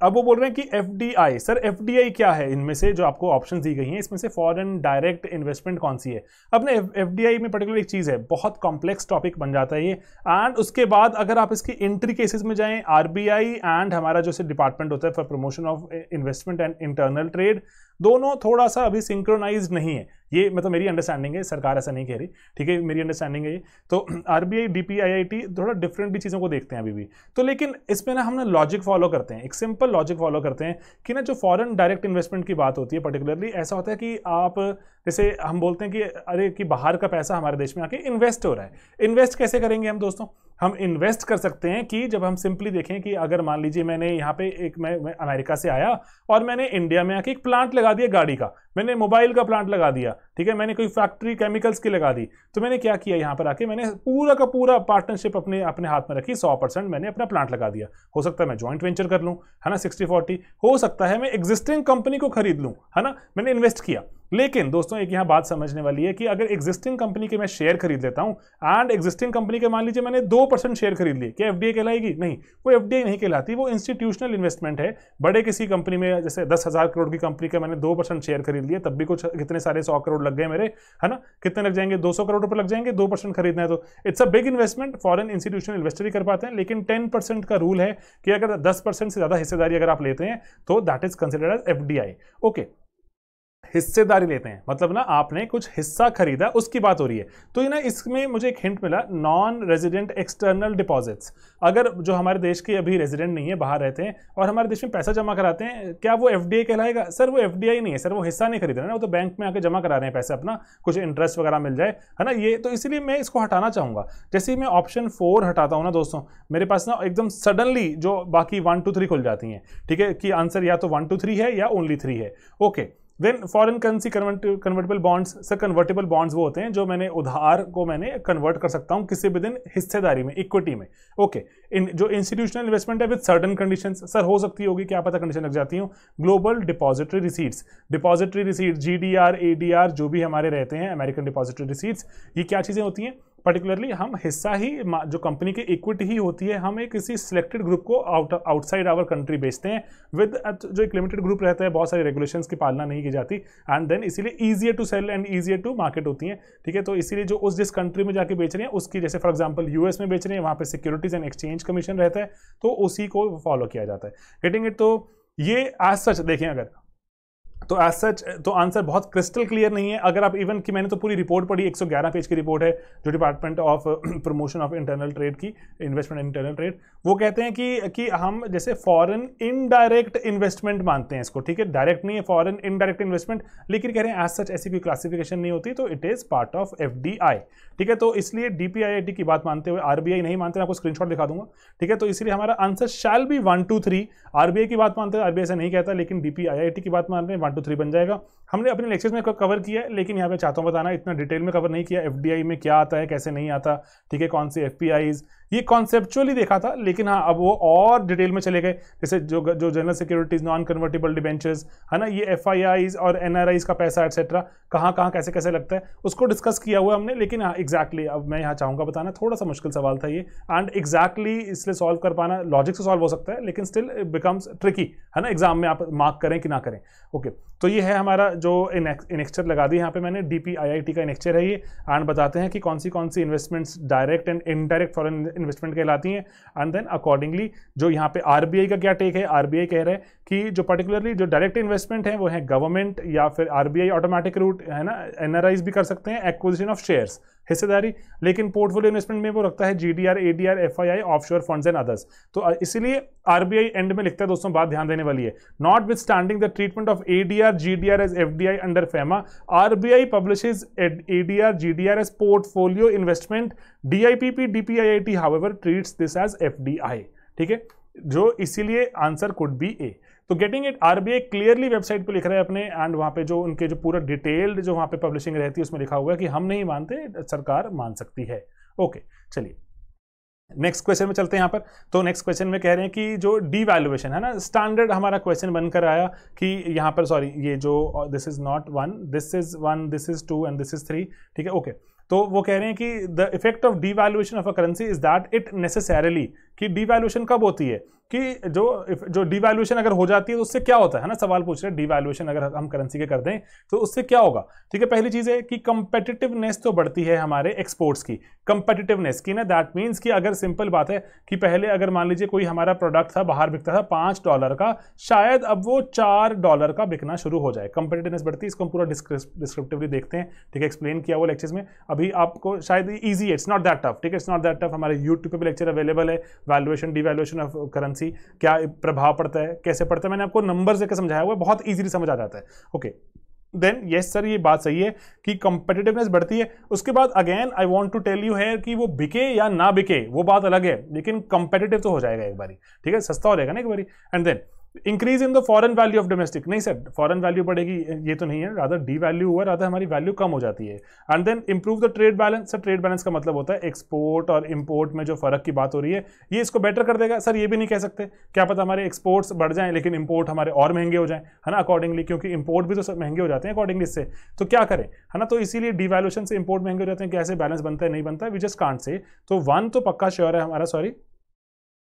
अब वो बोल रहे हैं कि एफडीआई, सर एफडीआई क्या है, इनमें से जो आपको ऑप्शंस दी गई हैं इसमें से फॉरेन डायरेक्ट इन्वेस्टमेंट कौन सी है। अपने एफडीआई में पर्टिकुलर एक चीज है, बहुत कॉम्प्लेक्स टॉपिक बन जाता है ये। एंड उसके बाद अगर आप इसकी एंट्री केसेस में जाएं, आरबीआई एंड हमारा जो डिपार्टमेंट होता है for promotion of investment and internal trade, दोनों थोड़ा सा अभी सिंक्रोनाइज नहीं है, ये मतलब मेरी अंडरस्टैंडिंग है, सरकार ऐसा नहीं कह रही, ठीक है, मेरी अंडरस्टैंडिंग है ये। तो आरबीआई, डीपीआईआईटी थोड़ा डिफरेंट भी चीज़ों को देखते हैं अभी भी। तो लेकिन इसमें ना हम ना लॉजिक फॉलो करते हैं, एक सिंपल लॉजिक फॉलो करते हैं कि ना जो फॉरेन डायरेक्ट इन्वेस्टमेंट की बात होती है, पर्टिकुलरली ऐसा होता है कि आप जैसे हम बोलते हैं कि अरे कि बाहर का पैसा हमारे देश में आके इन्वेस्ट हो रहा है। इन्वेस्ट कैसे करेंगे हम दोस्तों, हम इन्वेस्ट कर सकते हैं कि जब हम सिंपली देखें कि अगर मान लीजिए मैंने यहाँ पे मैं अमेरिका से आया और मैंने इंडिया में आके एक प्लांट लगा दिया गाड़ी का, मैंने मोबाइल का प्लांट लगा दिया, ठीक है, मैंने कोई फैक्ट्री केमिकल्स की लगा दी, तो मैंने क्या किया यहाँ पर आके मैंने पूरा का पूरा पार्टनरशिप अपने अपने हाथ में रखी, 100% मैंने अपना प्लांट लगा दिया। हो सकता है मैं जॉइंट वेंचर कर लूँ, है ना, 60-40, हो सकता है मैं एग्जिस्टिंग कंपनी को खरीद लूँ, है ना, मैंने इन्वेस्ट किया। लेकिन दोस्तों एक यहाँ बात समझने वाली है कि अगर एग्जिस्टिंग कंपनी के मैं शेयर खरीद लेता हूँ एंड एग्जिस्टिंग कंपनी के मान लीजिए मैंने 2% शेयर खरीद लिए, क्या एफडीआई कहलाएगी? नहीं, वो एफडीआई नहीं कहलाती, वो इंस्टीट्यूशनल इन्वेस्टमेंट है। बड़े किसी कंपनी में जैसे 10,000 करोड़ की कंपनी का मैंने 2% शेयर खरीद लिए, तब भी कुछ कितने सारे 100 करोड़ लग गए मेरे, है ना, कितने लग जाएंगे? 200 करोड़ रुपए लग जाएंगे 2% खरीदना है तो। It's a big investment, foreign institutional investor ही कर पाते हैं। लेकिन 10% का रूल है कि अगर 10% से ज्यादा हिस्सेदारी अगर आप लेते हैं तो that is considered as FDI. Okay, हिस्सेदारी लेते हैं मतलब ना आपने कुछ हिस्सा खरीदा, उसकी बात हो रही है। तो ये ना इसमें मुझे एक हिंट मिला, नॉन रेजिडेंट एक्सटर्नल डिपॉजिट्स। अगर जो हमारे देश के अभी रेजिडेंट नहीं है, बाहर रहते हैं और हमारे देश में पैसा जमा कराते हैं, क्या वो एफडीआई कहलाएगा? सर वो एफडीआई नहीं है सर, वो हिस्सा नहीं खरीद रहे हैं ना, वो तो बैंक में आके जमा करा रहे हैं पैसे अपना, कुछ इंटरेस्ट वगैरह मिल जाए, है ना। ये तो इसलिए मैं इसको हटाना चाहूंगा। जैसे ही मैं ऑप्शन 4 हटाता हूं ना दोस्तों, मेरे पास ना एकदम सडनली जो बाकी 1 2 3 खुल जाती हैं, ठीक है, कि आंसर या तो 1 2 3 है या ओनली 3 है। Okay, then foreign currency convertible bonds. Sir convertible bonds वो होते हैं जो मैंने उधार को मैंने कन्वर्ट कर सकता हूं किसी भी दिन हिस्सेदारी में, इक्विटी में। ओके, जो इंस्टीट्यूशनल इन्वेस्टमेंट है विद सर्टेन कंडीशंस, सर हो सकती होगी, क्या पता कंडीशन लग जाती हूँ। Global depository receipts, depository receipt, GDR, ADR जो भी हमारे रहते हैं, अमेरिकन डिपॉजिटरी रिसीट्स, ये क्या चीजें होती हैं? पर्टिकुलरली हम हिस्सा ही, जो कंपनी की इक्विटी ही होती है, हम एक किसी सिलेक्टेड ग्रुप को आउटसाइड आवर कंट्री बेचते हैं विद जो एक लिमिटेड ग्रुप रहता है, बहुत सारी रेगुलेशंस की पालना नहीं की जाती, एंड देन इसीलिए easier to sell and easier to market होती है, ठीक है। तो इसीलिए जो उस जिस कंट्री में जाके बेच रहे हैं उसकी, जैसे फॉर एग्जांपल यूएस में बेच रहे हैं, वहां पे सिक्योरिटीज एंड एक्सचेंज कमीशन रहता है, तो उसी को फॉलो किया जाता है। Getting it? तो ये एज सच देखें अगर तो एज सच तो आंसर बहुत क्रिस्टल क्लियर नहीं है। अगर आप इवन कि मैंने तो पूरी रिपोर्ट पढ़ी, 111 पेज की रिपोर्ट है जो department of promotion of internal trade की, इन्वेस्टमेंट इंटरनल ट्रेड, वो कहते हैं कि हम जैसे फॉरेन इनडायरेक्ट इन्वेस्टमेंट मानते हैं इसको, ठीक है, डायरेक्ट नहीं है, फॉरेन इनडायरेक्ट इन्वेस्टमेंट, लेकिन कह रहे हैं एज सच ऐसी कोई क्लासिफिकेशन नहीं होती, तो it is part of FDI, ठीक है। तो इसलिए डीपीआईआईटी की बात मानते हुए आरबीआई नहीं मानते, मैं आपको स्क्रीनशॉट दिखा दूंगा, ठीक है। तो इसलिए हमारा आंसर शैल बी 1 2 3। आरबीआई की बात मानते हैं, आरबीआई ऐसा नहीं कहता, लेकिन डीपीआईआईटी की बात मान रहे हैं, 1 2 3 बन जाएगा। हमने अपने लेक्चर्स में कवर किया है, लेकिन यहाँ पे चाहता हूँ बताना, इतना डिटेल में कवर नहीं किया एफडीआई में क्या आता है, कैसे नहीं आता, ठीक है, कौन से एफपीआईज, ये कॉन्सेप्चुअली देखा था, लेकिन हाँ अब वो और डिटेल में चले गए, जैसे जो general securities, non convertible debentures, है ना, ये एफआईआईज और एनआरआईज का पैसा एटसेट्रा कहाँ कहाँ कैसे कैसे लगता है, उसको डिस्कस किया हुआ हमने। लेकिन हाँ एग्जैक्टली अब मैं यहाँ चाहूँगा बताना, थोड़ा सा मुश्किल सवाल था ये, एंड एग्जैक्टली इसलिए सॉल्व कर पाना, लॉजिक से सॉल्व हो सकता है लेकिन स्टिल इट बिकम्स ट्रिकी, है ना, एग्जाम में आप मार्क करें कि ना करें। ओके, तो ये है हमारा जो इनेक्चर लगा दी यहाँ पे मैंने, डीपीआईआईटी का इनेक्चर है ये, एंड बताते हैं कि कौन सी investments direct and indirect foreign investment कहलाती हैं, एंड देन अकॉर्डिंगली जो यहाँ पे आरबीआई का क्या टेक है। आरबीआई कह रहे हैं कि जो पर्टिकुलरली जो डायरेक्ट इन्वेस्टमेंट है वो है गवर्नमेंट या फिर आरबीआई ऑटोमेटिक रूट, है ना, एनआरआईज भी कर सकते हैं, एक्विजिशन ऑफ शेयर्स, हिस्सेदारी, लेकिन पोर्टफोलियो इन्वेस्टमेंट में वो रखता है GDR, ADR, FII, offshore funds and others. तो इसीलिए आरबीआई एंड में लिखता है दोस्तों, बात ध्यान देने वाली है, notwithstanding the treatment of ADR, GDR as FDI under FEMA, RBI publishes ADR, GDR as portfolio investment, DIPP, DPIIT however treats this as FDI, ठीक है, जो इसीलिए आंसर कुड बी ए। तो getting it, RBI clearly website पे लिख रहे हैं अपने, एंड वहां पे जो उनके जो पूरा डिटेल्ड जो वहां पे पब्लिशिंग रहती है उसमें लिखा हुआ है कि हम नहीं मानते, सरकार मान सकती है। ओके, चलिए नेक्स्ट क्वेश्चन में चलते हैं यहाँ पर। तो नेक्स्ट क्वेश्चन में कह रहे हैं कि जो डीवैल्यूएशन है ना, स्टैंडर्ड हमारा क्वेश्चन बनकर आया कि यहाँ पर, सॉरी ये जो this is not 1, this is 1, this is 2 and this is 3, ठीक है। ओके, तो वो कह रहे हैं कि the effect of devaluation of a currency is that it necessarily, कि डीवैल्यूएशन कब होती है, कि जो डीवैल्यूएशन अगर हो जाती है तो उससे क्या होता है ना, सवाल पूछ रहे हैं, डीवैल्यूएशन अगर हम करेंसी के कर दें तो उससे क्या होगा, ठीक है। पहली चीज है कि कंपेटिटिवनेस तो बढ़ती है हमारे एक्सपोर्ट्स की, कंपेटिटिवनेस की ना, दैट मींस कि अगर सिंपल बात है कि पहले अगर मान लीजिए कोई हमारा प्रोडक्ट था बाहर बिकता था $5 का, शायद अब वो $4 का बिकना शुरू हो जाए, कंपेटिटिवनेस बढ़ती है। इसको हम पूरा डिस्क्रिप्टिवली देखते हैं, ठीक है, एक्सप्लेन किया वो लेक्चर्स में, अभी आपको शायद इजी है, इट्स नॉट दैट टफ, ठीक है, इट्स नॉट दैट टफ। हमारे यूट्यूब पे लेक्चर अवेलेबल है, वैल्यूएशन डीवैल्यूएशन ऑफ करेंसी क्या प्रभाव पड़ता है, कैसे पड़ता है, मैंने आपको नंबर देकर समझाया हुआ है, बहुत इजीली समझ आ जाता है। ओके, देन यस सर, ये बात सही है कि कंपेटिटिवनेस बढ़ती है। उसके बाद again I want to tell you है कि वो बिके या ना बिके वो बात अलग है, लेकिन कंपेटिटिव तो हो जाएगा एक बारी, ठीक है, सस्ता हो जाएगा ना एक बारी। And then increase in the foreign value of domestic, नहीं सर फॉरेन वैल्यू बढ़ेगी ये तो नहीं है, रादर डी वैल्यू हुआ, रादर हमारी वैल्यू कम हो जाती है। And then improve the trade balance, sir trade balance का मतलब होता है एक्सपोर्ट और इंपोर्ट में जो फर्क की बात हो रही है, ये इसको बेटर कर देगा। सर ये भी नहीं कह सकते, क्या पता हमारे एक्सपोर्ट्स बढ़ जाएं लेकिन इंपोर्ट हमारे और महंगे हो जाएं, है ना, अकॉर्डिंगली, क्योंकि इंपोर्ट भी तो महंगे हो जाते हैं अकॉर्डिंगली इससे, तो क्या करें, है ना। तो इसीलिए डिवैल्यूएशन से इंपोर्ट महंगे हो जाते हैं, कैसे बैलेंस बनता है नहीं बनता है, वी जस्ट कांट से। तो वन तो पक्का श्योर है हमारा, sorry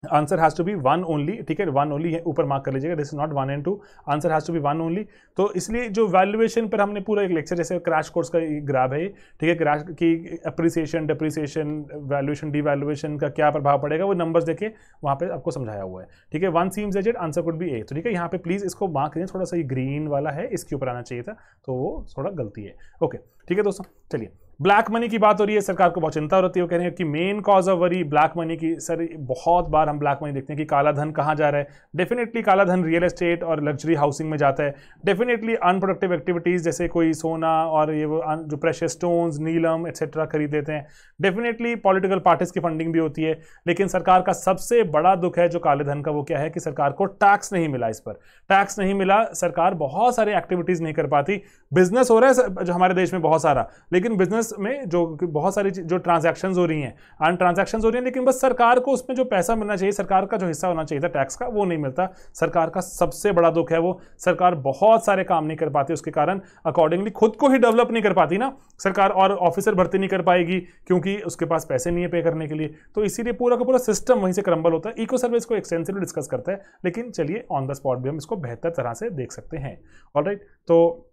answer has to be one only, ठीक है, वन ओनली है, ऊपर मार्क कर लीजिएगा, this is not 1 and 2, answer has to be one only. तो इसलिए जो वैल्यूएशन पर हमने पूरा एक लेक्चर, जैसे क्रैश कोर्स का ग्राफ है, ठीक है, क्रैश की अप्रिसिएशन, डिप्रिसिएशन, वैल्यूएशन, डिवैल्यूएशन का क्या प्रभाव पड़ेगा वो नंबर्स देखे वहां पे आपको समझाया हुआ है, ठीक है। One seems aged, answer could be A, तो ठीक है, यहाँ पे प्लीज इसको मार्क करें, थोड़ा सा ये ग्रीन वाला है इसके ऊपर आना चाहिए था, तो वो थोड़ा गलती है। ओके ठीक है दोस्तों, चलिए ब्लैक मनी की बात हो रही है, सरकार को बहुत चिंता होती है, वो कह रहे हैं कि main cause of worry black money की। सर बहुत बार हम ब्लैक मनी देखते हैं कि काला धन कहाँ जा रहा है, डेफिनेटली काला धन रियल एस्टेट और लग्जरी हाउसिंग में जाता है, डेफिनेटली अनप्रोडक्टिव एक्टिविटीज जैसे कोई सोना और ये वो जो प्रेशियस स्टोन्स, नीलम एक्सेट्रा खरीद लेते हैं, डेफिनेटली पॉलिटिकल पार्टीज की फंडिंग भी होती है। लेकिन सरकार का सबसे बड़ा दुख है जो काले धन का, वो क्या है कि सरकार को टैक्स नहीं मिला, इस पर टैक्स नहीं मिला, सरकार बहुत सारी एक्टिविटीज नहीं कर पाती। बिजनेस हो रहा है जो हमारे देश में बहुत सारा, लेकिन बिजनेस में जो बहुत सारी जो ट्रांजैक्शंस हो रही हैं, अन ट्रांजैक्शंस हो रही हैं, लेकिन बस सरकार को उसमें जो पैसा मिलना चाहिए, सरकार का जो हिस्सा होना चाहिए था टैक्स का, वो नहीं मिलता। सरकार का सबसे बड़ा दुख है वो, सरकार बहुत सारे काम नहीं कर पाती, उसके कारण अकॉर्डिंगली खुद को ही डेवलप नहीं कर पाती ना सरकार, और ऑफिसर भर्ती नहीं कर पाएगी क्योंकि उसके पास पैसे नहीं है पे करने के लिए। तो इसीलिए पूरा का पूरा सिस्टम वहीं से क्रम्बल होता है। इको सर्विस को एक्सटेंसिवली डिस्कस करता है, लेकिन चलिए ऑन द स्पॉट भी हम इसको बेहतर तरह से देख सकते हैं। ऑलराइट, तो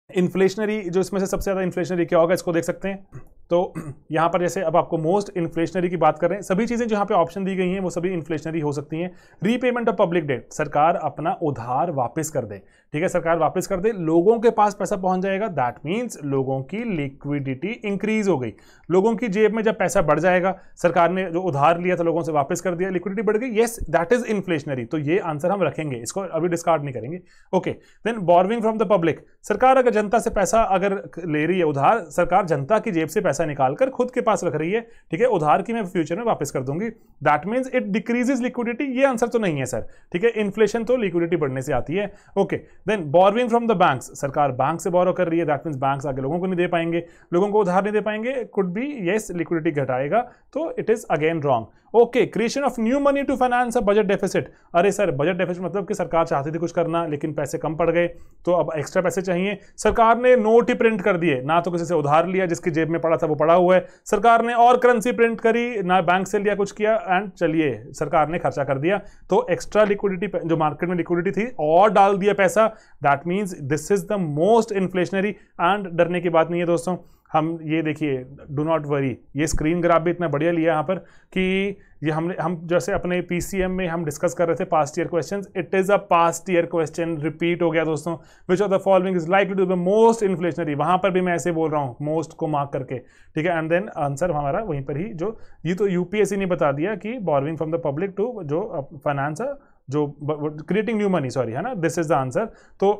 इन्फ्लेशनरी जो इसमें से सबसे ज्यादा इन्फ्लेशनरी क्या होगा इसको देख सकते हैं। तो यहां पर जैसे अब आपको मोस्ट इन्फ्लेशनरी की बात कर रहे हैं, सभी चीजें जो यहां पे ऑप्शन दी गई हैं वो सभी इन्फ्लेशनरी हो सकती हैं। रीपेमेंट ऑफ पब्लिक डेट, सरकार अपना उधार वापस कर दे, ठीक है, सरकार वापस कर दे, लोगों के पास पैसा पहुंच जाएगा, दैट मीन्स लोगों की लिक्विडिटी इंक्रीज हो गई, लोगों की जेब में जब पैसा बढ़ जाएगा, सरकार ने जो उधार लिया था लोगों से वापस कर दिया, लिक्विडिटी बढ़ गई, यस दैट इज इन्फ्लेशनरी। तो ये आंसर हम रखेंगे, इसको अभी डिस्कार्ड नहीं करेंगे। Okay, then borrowing from the public, सरकार अगर जनता से पैसा अगर ले रही है उधार, सरकार जनता की जेब से पैसा निकालकर खुद के पास रख रही है, ठीक है, उधार की मैं फ्यूचर में वापस कर दूंगी, that means it decreases liquidity. ये आंसर तो नहीं है सर, ठीक है, इन्फ्लेशन तो लिक्विडिटी बढ़ने से आती है। Okay, then borrowing from the banks, सरकार बैंक से बोरो कर रही है, दैट मींस बैंक्स आगे लोगों को नहीं दे पाएंगे, लोगों को उधार नहीं दे पाएंगे, कुड बी यस लिक्विडिटी घटाएगा, तो it is again wrong. Okay, creation of new money to finance a budget deficit, अरे सर बजट डेफिसिट मतलब कि सरकार चाहती थी कुछ करना लेकिन पैसे कम पड़ गए तो अब एक्स्ट्रा पैसे चाहिए, सरकार ने नोट ही प्रिंट कर दिए, ना तो किसी से उधार लिया, जिसकी जेब में पड़ा था वो पड़ा हुआ है, सरकार ने और करेंसी प्रिंट करी, ना बैंक से लिया कुछ किया, एंड चलिए सरकार ने खर्चा कर दिया, तो एक्स्ट्रा लिक्विडिटी जो मार्केट में लिक्विडिटी थी और डाल दिया पैसा, that means this is the most inflationary. And डरने की बात नहीं है दोस्तों, हम ये देखिए, डू नॉट वरी, ये स्क्रीन ग्राफ भी इतना बढ़िया लिया यहाँ पर कि ये हम जैसे अपने पीसीएम में हम डिस्कस कर रहे थे past year questions, it is a past year question repeat हो गया दोस्तों, which of the following is likely to be most inflationary, वहां पर भी मैं ऐसे बोल रहा हूँ मोस्ट को मार्क करके, ठीक है, एंड देन आंसर हमारा वहीं पर ही, जो ये तो यूपीएससी ने बता दिया कि borrowing from the public to जो फाइनेंस जो क्रिएटिंग न्यू मनी, सॉरी, है ना, दिस इज द आंसर। तो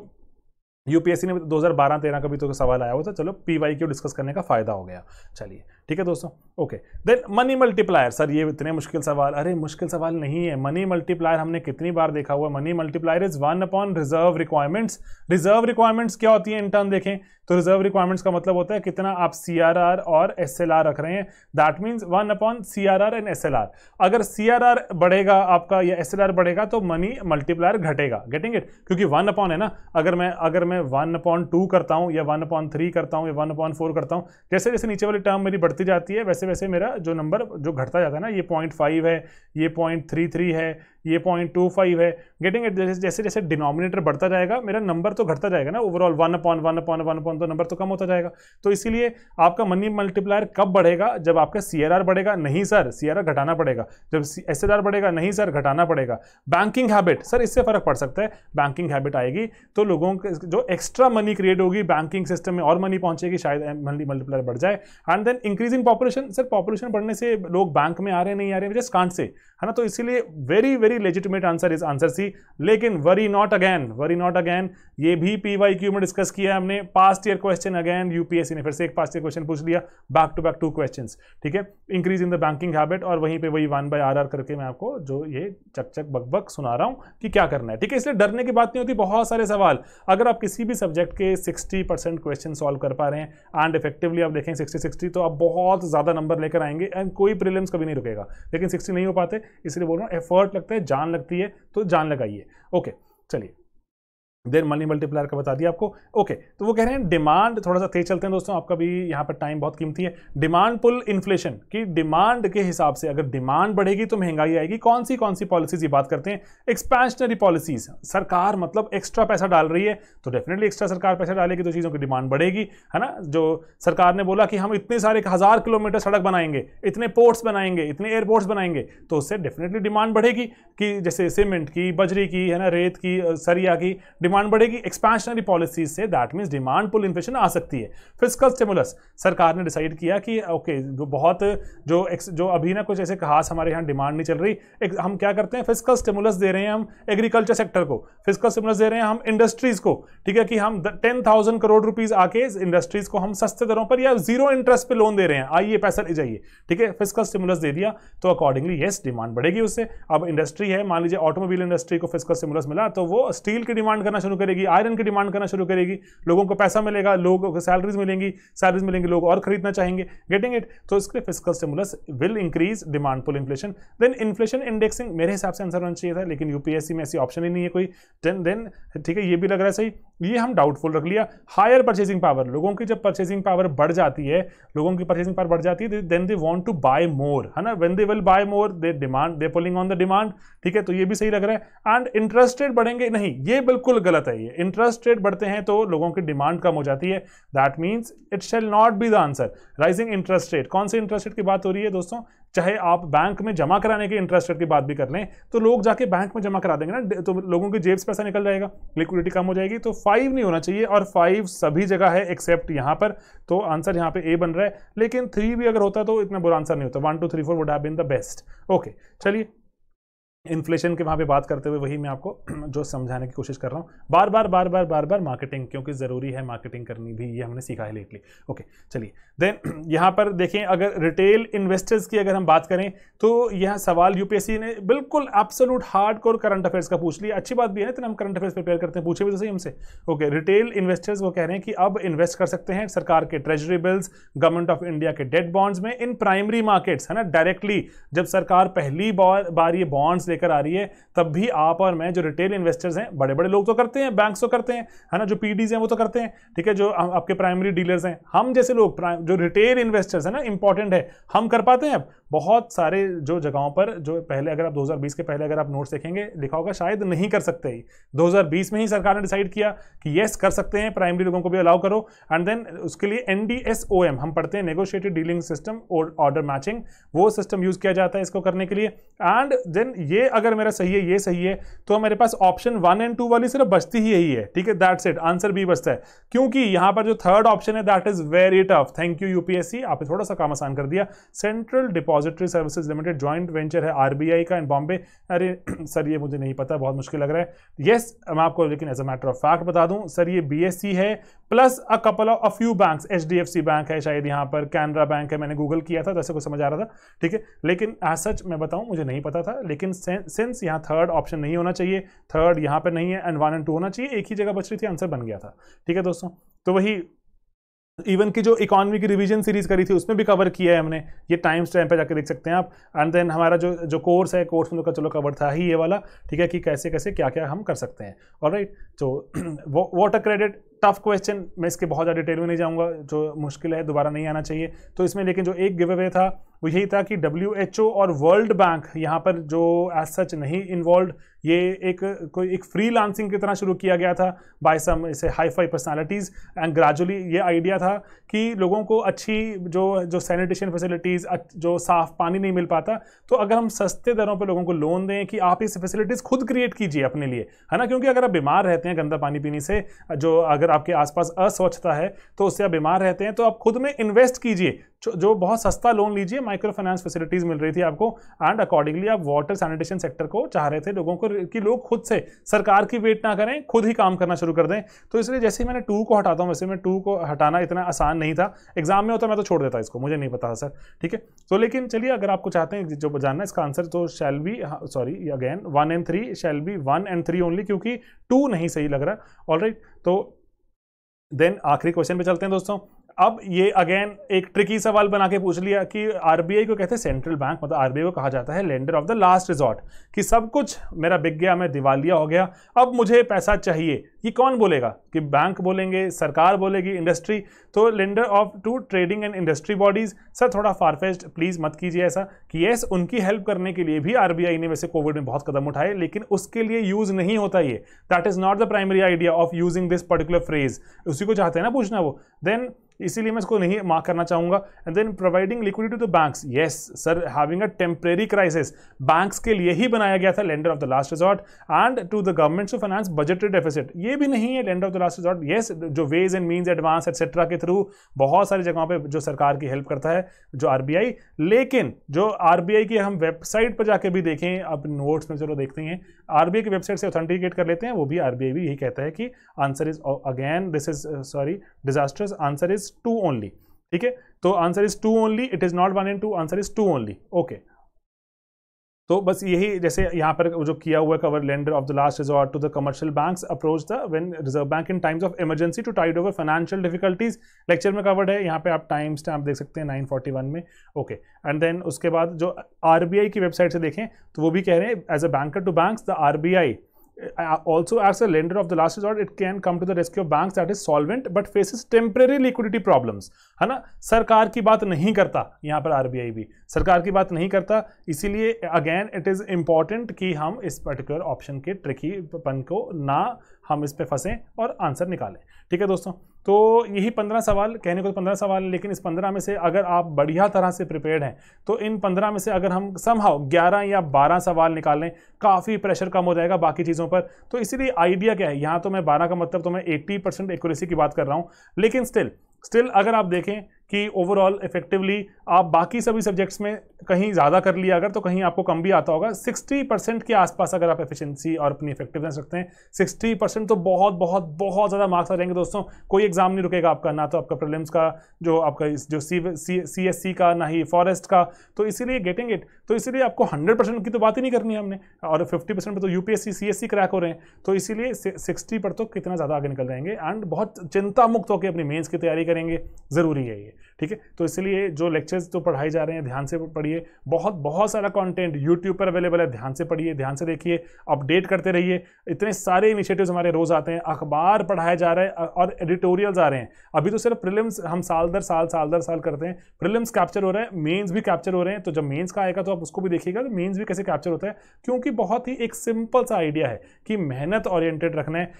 यूपीएससी ने 2012-13 का भी तो सवाल आया हुआ था, चलो पीवाई क्यू डिस्कस करने का फायदा हो गया। चलिए ठीक है दोस्तों, okay, then money multiplier, sir ये इतने मुश्किल सवाल, अरे मुश्किल सवाल नहीं है, मनी मल्टीप्लायर हमने कितनी बार देखा हुआ, money multiplier is 1 upon reserve requirements. Reserve requirements क्या होती है इन टर्म देखें तो रिजर्व रिक्वायरमेंट्स का मतलब होता है कितना आप सीआरआर और एसएलआर रख रहे हैं, that means 1 upon CRR and SLR. अगर सीआरआर बढ़ेगा आपका या एसएलआर बढ़ेगा तो मनी मल्टीप्लायर घटेगा, गेटिंग इट, क्योंकि 1 अपॉन है ना, अगर मैं 1/2 करता हूं या 1/3 करता हूं या 1/4 करता हूं, जैसे जैसे नीचे वाली टर्म मेरी बढ़ती जाती है वैसे वैसे मेरा जो नंबर जो घटता जाता है ना, ये 0.5 है, ये 0.33 है, ये 0.25 है, गेटिंग इट, जैसे जैसे डिनोमिनेटर बढ़ता जाएगा मेरा नंबर तो घटता जाएगा ना, ओवरऑल 1/1/1/1 तो नंबर तो कम होता जाएगा। तो इसीलिए आपका मनी मल्टीप्लायर कब बढ़ेगा, जब आपका सीआरआर बढ़ेगा, नहीं सर सीआरआर घटाना पड़ेगा, जब एसएलआर बढ़ेगा, नहीं सर घटाना पड़ेगा। बैंकिंग हैबिट, सर इससे फर्क पड़ सकता है, बैंकिंग हैबिट आएगी तो लोगों के जो एक्स्ट्रा मनी क्रिएट होगी बैंकिंग सिस्टम में और मनी पहुंचेगी, शायद मनी मल्टीप्लायर बढ़ जाए। And then increasing population, sir population बढ़ने से लोग बैंक में आ रहे नहीं आ रहे, जस्ट कांट से, है ना, तो इसीलिए very very very legitimate answer is answer C. लेकिन वरी नॉट अगेन, ये भी PYQ में डिस्कस किया हमने, past year question again UPSC ने फिर से एक पास्ट ईयर क्वेश्चन पूछ लिया, बैक टू बैक 2 क्वेश्चंस, ठीक है। Increase in the banking habit, और वहीं पे वही 1/RR करके मैं आपको जो ये चक चक बक बक सुना रहा हूं कि क्या करना है, ठीक है। इसलिए डरने की बात नहीं होती, बहुत सारे सवाल अगर आप किसी भी सब्जेक्ट के 60% क्वेश्चन सॉल्व कर पा रहे हैं एंड इफेक्टिवली आप देखें 60 तो आप बहुत ज्यादा नंबर लेकर आएंगे एंड कोई प्रीलिम्स कभी नहीं रुकेगा। लेकिन 60 नहीं हो पाते, इसलिए बोल रहा हूं एफर्ट लगता है, जान लगती है, तो जान लगाइए। ओके चलिए, देन मनी मल्टीप्लायर का बता दिया आपको। ओके, तो वो कह रहे हैं डिमांड, थोड़ा सा तेज चलते हैं दोस्तों, आपका भी यहाँ पर टाइम बहुत कीमती है। डिमांड पुल इन्फ्लेशन की डिमांड के हिसाब से अगर डिमांड बढ़ेगी तो महंगाई आएगी। कौन सी पॉलिसीज ये बात करते हैं? एक्सपेंशनरी पॉलिसीज, सरकार मतलब एक्स्ट्रा पैसा डाल रही है, तो डेफिनेटली एक्स्ट्रा सरकार पैसा डालेगी तो चीज़ों की डिमांड बढ़ेगी, है ना। जो सरकार ने बोला कि हम इतने सारे 1000 किलोमीटर सड़क बनाएंगे, इतने पोर्ट्स बनाएंगे, इतने एयरपोर्ट्स बनाएंगे, तो उससे डेफिनेटली डिमांड बढ़ेगी कि जैसे सीमेंट की, बजरी की, है ना, रेत की, सरिया की डिमांड बढ़ेगी। एक्सपेंशनरी पॉलिसीज से that means demand pull inflation आ सकती है। फिस्कल स्टिमुलस, सरकार ने डिसाइड किया कि ओके बहुत जो अभी ना कुछ ऐसे खास हमारे यहाँ डिमांड नहीं चल रही, हम क्या करते हैं, फिस्कल स्टिमुलस दे रहे हैं हम एग्रीकल्चर सेक्टर को, फिस्कल स्टिमुलस दे रहे हैं हम इंडस्ट्रीज को, ठीक है, कि हम 10,000 करोड़ रुपीस आके इंडस्ट्रीज को हम सस्ते दरों पर या जीरो इंटरेस्ट पे लोन दे रहे हैं, आइए पैसा ले जाइए, ठीक है। फिस्कल स्टिमुलस दे दिया तो अकॉर्डिंगली यस डिमांड बढ़ेगी उससे। अब इंडस्ट्री है, मान लीजिए ऑटोमोबाइल इंडस्ट्री को फिस्कल स्टिमुलस मिला तो वो स्टील की डिमांड करना शुरू करेगी, आयरन की डिमांड करना शुरू करेगी, लोगों को पैसा मिलेगा, लोगों को सैलरीज मिलेंगी, लोग और खरीदना चाहेंगे, गेटिंग इट। तो इसके fiscal stimulus will increase demand pull inflation. Then inflation indexing मेरे हिसाब से आंसर होना चाहिए था, लेकिन यूपीएससी में ऐसी ऑप्शन ही नहीं है कोई। देन ठीक है, ये भी लग रहा है सही, ये हम डाउटफुल रख लिया। हायर परचेसिंग पावर, लोगों की जब परचेसिंग पावर बढ़ जाती है, then they want to buy more, है ना। When they will buy more they pulling on the demand, ठीक है, तो ये भी सही लग रहा है। एंड इंटरेस्ट रेट बढ़ेंगे नहीं, ये बिल्कुल गलत है। ये इंटरेस्ट रेट बढ़ते हैं तो लोगों की डिमांड कम हो जाती है, that means it shall not be the answer. Rising interest rate, कौन से इंटरेस्ट रेट की बात हो रही है दोस्तों? चाहे आप बैंक में जमा कराने के इंटरेस्ट रेट की बात भी कर लें तो लोग जाके बैंक में जमा करा देंगे ना, तो लोगों की जेब से पैसा निकल जाएगा, लिक्विडिटी कम हो जाएगी। तो 5 नहीं होना चाहिए, और 5 सभी जगह है एक्सेप्ट यहां पर, तो आंसर यहां पे ए बन रहा है। लेकिन 3 भी अगर होता तो इतना बुरा आंसर नहीं होता, 1 2 3 4 would have been the best. Okay चलिए, इन्फ्लेशन के वहां पे बात करते हुए वही मैं आपको जो समझाने की कोशिश कर रहा हूं, बार बार मार्केटिंग, क्योंकि जरूरी है मार्केटिंग करनी भी, ये हमने सीखा है लेटली। ओके चलिए, देन यहां पर देखें, अगर रिटेल इन्वेस्टर्स की अगर हम बात करें तो यह सवाल यूपीएससी ने बिल्कुल एब्सोल्यूट हार्डकोर करंट अफेयर्स का पूछ लिया। अच्छी बात भी है ना, इतना हम करंट अफेयर्स प्रिपेयर करते हैं, पूछे भी तो सही हमसे। ओके, रिटेल इन्वेस्टर्स वो कह रहे हैं कि अब इन्वेस्ट कर सकते हैं सरकार के treasury bills, government of India के डेट बॉन्ड्स में, इन प्राइमरी मार्केट्स, है ना, डायरेक्टली। जब सरकार पहली बार ये बॉन्ड्स लेकर आ रही है, तब भी आप और मैं जो रिटेल इन्वेस्टर्स हैं, बड़े बड़े लोग तो करते हैं, बैंक्स तो करते हैं, है ना, जो पीडीज हैं वो तो करते हैं, ठीक है, जो आपके प्राइमरी डीलर्स हैं, हम जैसे लोग जो रिटेल इन्वेस्टर्स हैं ना, इंपॉर्टेंट है, हम कर पाते हैं। अब बहुत सारे जो जगहों पर, जो पहले अगर आप 2020 के पहले अगर आप नोट्स देखेंगे, लिखा होगा शायद नहीं कर सकते ही। 2020 में ही सरकार ने डिसाइड किया कि यस कर सकते हैं, प्राइमरी लोगों को भी अलाउ करो। एंड देन उसके लिए NDSOM हम पढ़ते हैं, नेगोशिएटेड डीलिंग सिस्टम और ऑर्डर मैचिंग, वो सिस्टम यूज किया जाता है इसको करने के लिए। एंड देन ये अगर मेरा सही है, ये सही है, तो मेरे पास ऑप्शन 1 और 2 वाली सिर्फ बचती ही यही है, ठीक है, दैट्स इट, आंसर बी बचता है। क्योंकि यहां पर जो थर्ड ऑप्शन है that is very tough. Thank you UPSC, आपने थोड़ा सा काम आसान कर दिया। Central depository services limited joint venture है आरबीआई का इन बॉम्बे। अरे सर ये मुझे नहीं पता, बहुत मुश्किल लग रहा है। यस मैं आपको लेकिन as a matter of fact बता दूं सर, ये बीएससी है plus a couple of a few banks, HDFC bank है शायद, यहाँ पर कैनरा बैंक है, मैंने गूगल किया था तो ऐसे कुछ समझ आ रहा था, ठीक है। लेकिन एज सच मैं बताऊं मुझे नहीं पता था, लेकिन सिंस यहाँ थर्ड ऑप्शन नहीं होना चाहिए, थर्ड यहाँ पर नहीं है, एंड 1 और 2 होना चाहिए, एक ही जगह बच रही थी, आंसर बन गया था, ठीक है दोस्तों। तो वही इवन की जो इकोनॉमी की रिवीजन सीरीज करी थी उसमें भी कवर किया है हमने, ये टाइम पे जाकर देख सकते हैं आप। एंड देन हमारा जो कोर्स है, कोर्स में तो चलो कवर था ही ये वाला, ठीक है, कि कैसे कैसे क्या क्या हम कर सकते हैं। ऑलराइट, तो वाटर क्रेडिट टफ क्वेश्चन, मैं इसके बहुत ज़्यादा डिटेल में नहीं जाऊंगा, जो मुश्किल है दोबारा नहीं आना चाहिए। तो इसमें लेकिन जो एक गिव अवे था वो यही था कि WHO और वर्ल्ड बैंक यहाँ पर जो एज सच नहीं इन्वॉल्व, ये एक फ्रीलांसिंग की तरह शुरू किया गया था बाय सम ऐसे hi fi personalities. And gradually ये आइडिया था कि लोगों को अच्छी जो सैनिटेशन फैसिलिटीज़, जो साफ पानी नहीं मिल पाता, तो अगर हम सस्ते दरों पर लोगों को लोन दें कि आप इस फैसिलिटीज़ खुद क्रिएट कीजिए अपने लिए, है ना, क्योंकि अगर आप बीमार रहते हैं गंदा पानी पीने से, जो अगर आपके आसपास अस्वच्छता है तो उससे आप बीमार रहते हैं, तो आप खुद में इन्वेस्ट कीजिए, जो बहुत सस्ता लोन लीजिए, माइक्रो फाइनेंस फैसिलिटीज मिल रही थी आपको, एंड अकॉर्डिंगली आप वाटर सैनिटेशन सेक्टर को चाह रहे थे लोगों को कि लोग खुद से सरकार की वेट ना करें, खुद ही काम करना शुरू कर दें। तो इसलिए जैसे ही मैंने 2 को हटाता हूं, वैसे में 2 को हटाना इतना आसान नहीं था। एग्जाम में होता मैं तो छोड़ देता इसको, मुझे नहीं पता था सर, ठीक है। तो लेकिन चलिए, अगर आपको चाहते हैं जो जानना इसका आंसर, तो shall be, sorry again 1 and 3 shall be 1 and 3 only, क्योंकि 2 नहीं सही लग रहा। ऑलराइट, तो देन आखिरी क्वेश्चन पे चलते हैं दोस्तों। अब ये अगेन एक ट्रिकी सवाल बना के पूछ लिया कि आरबीआई को कहते हैं सेंट्रल बैंक, मतलब आरबीआई को कहा जाता है lender of the last resort, कि सब कुछ मेरा बिक गया, मैं दिवालिया हो गया, अब मुझे पैसा चाहिए। ये कौन बोलेगा? कि बैंक बोलेंगे, सरकार बोलेगी, इंडस्ट्री? तो lender of to trading and industry bodies. Sir थोड़ा फारफेच्ड प्लीज मत कीजिए ऐसा, कि यस उनकी हेल्प करने के लिए भी आरबीआई ने वैसे कोविड में बहुत कदम उठाए, लेकिन उसके लिए यूज नहीं होता ये। That is not the primary idea of using this particular phrase. उसी को चाहते हैं ना पूछना वो, देन इसीलिए मैं इसको नहीं मार्क करना चाहूंगा। And then providing liquidity to the banks, yes sir, having a temporary crisis, banks के लिए ही बनाया गया था lender of the last resort. And to the government to finance budgetary deficit, ये भी नहीं है lender of the last resort. Yes, जो ways and means advance etcetera के थ्रू बहुत सारी जगहों पे जो सरकार की हेल्प करता है जो आरबीआई, लेकिन जो आरबीआई की हम वेबसाइट पर जाके भी देखें, अब नोट्स में चलो देखते हैं, आरबीआई की वेबसाइट से ऑथेंटिकेट कर लेते हैं, वो भी आरबीआई भी यही कहता है कि answer is again this is sorry disasters, answer is 2 only. ठीक है, तो answer is 2 only, it is not 1 and 2, answer is 2 only. Okay, तो बस यही, जैसे यहाँ पर जो किया हुआ cover, lender of the last resort to the commercial banks approach the when reserve bank in times of emergency to tide over financial difficulties, lecture में कवर्ड है। यहाँ पे आप टाइम स्टैम्प देख सकते हैं 941 में। ओके, एंड देन उसके बाद जो आरबीआई की वेबसाइट से देखें तो वो भी कह रहे हैं as a banker to banks the RBI also acts as a lender of the last resort, it can come to the rescue of banks that is solvent but faces temporary liquidity problems, है ना। सरकार की बात नहीं करता यहाँ पर, RBI भी सरकार की बात नहीं करता, इसीलिए अगेन इट इज इंपॉर्टेंट कि हम इस पर्टिकुलर ऑप्शन के ट्रिकी पन को ना हम इस पे फंसें और आंसर निकालें। ठीक है दोस्तों, तो यही 15 सवाल, कहने को तो 15 सवाल, लेकिन इस 15 में से अगर आप बढ़िया तरह से प्रिपेयर्ड हैं तो इन 15 में से अगर हम समहाउ 11 या 12 सवाल निकालें, काफ़ी प्रेशर कम हो जाएगा बाकी चीज़ों पर। तो इसीलिए आइडिया क्या है, यहाँ तो मैं 12 का मतलब तो मैं 80% एक्यूरेसी की बात कर रहा हूँ, लेकिन स्टिल अगर आप देखें कि ओवरऑल इफेक्टिवली आप बाकी सभी सब्जेक्ट्स में कहीं ज़्यादा कर लिया अगर, तो कहीं आपको कम भी आता होगा। 60% के आसपास अगर आप एफिशिएंसी और अपनी इफेक्टिवनेस रखते हैं, 60% तो बहुत बहुत बहुत ज़्यादा मार्क्स आ जाएंगे दोस्तों। कोई एग्जाम नहीं रुकेगा आपका, ना तो आपका प्रीलिम्स का, जो आपका जो CSC का, ना ही फॉरेस्ट का। तो इसीलिए गेटिंग इट, तो इसीलिए आपको 100% की तो बात ही नहीं करनी है हमने, और 50% पर तो UPSC CSC क्रैक हो रहे हैं। तो इसीलिए 60 पर तो कितना ज़्यादा आगे निकल जाएंगे, एंड बहुत चिंता मुक्त होकर अपनी मेंस की तैयारी करेंगे, ज़रूरी है ये। ठीक है, तो इसलिए जो लेक्चर्स तो पढ़ाए जा रहे हैं ध्यान से पढ़िए, बहुत सारा कंटेंट यूट्यूब पर अवेलेबल है, ध्यान से पढ़िए, ध्यान से देखिए, अपडेट करते रहिए। इतने सारे इनिशिएटिव्स हमारे रोज आते हैं, अखबार पढ़ाया जा रहा है और एडिटोरियल्स आ रहे हैं। अभी तो सिर्फ प्रीलिम्स हम साल दर साल करते हैं, प्रीलिम्स कैप्चर हो रहा है, मेंस भी कैप्चर हो रहे हैं। तो जब मेंस का आएगा तो आप उसको भी देखिएगा, तो मेंस भी कैसे कैप्चर होता है, क्योंकि बहुत ही एक सिंपल सा आइडिया है कि मेहनत ओरिएंटेड रखना है।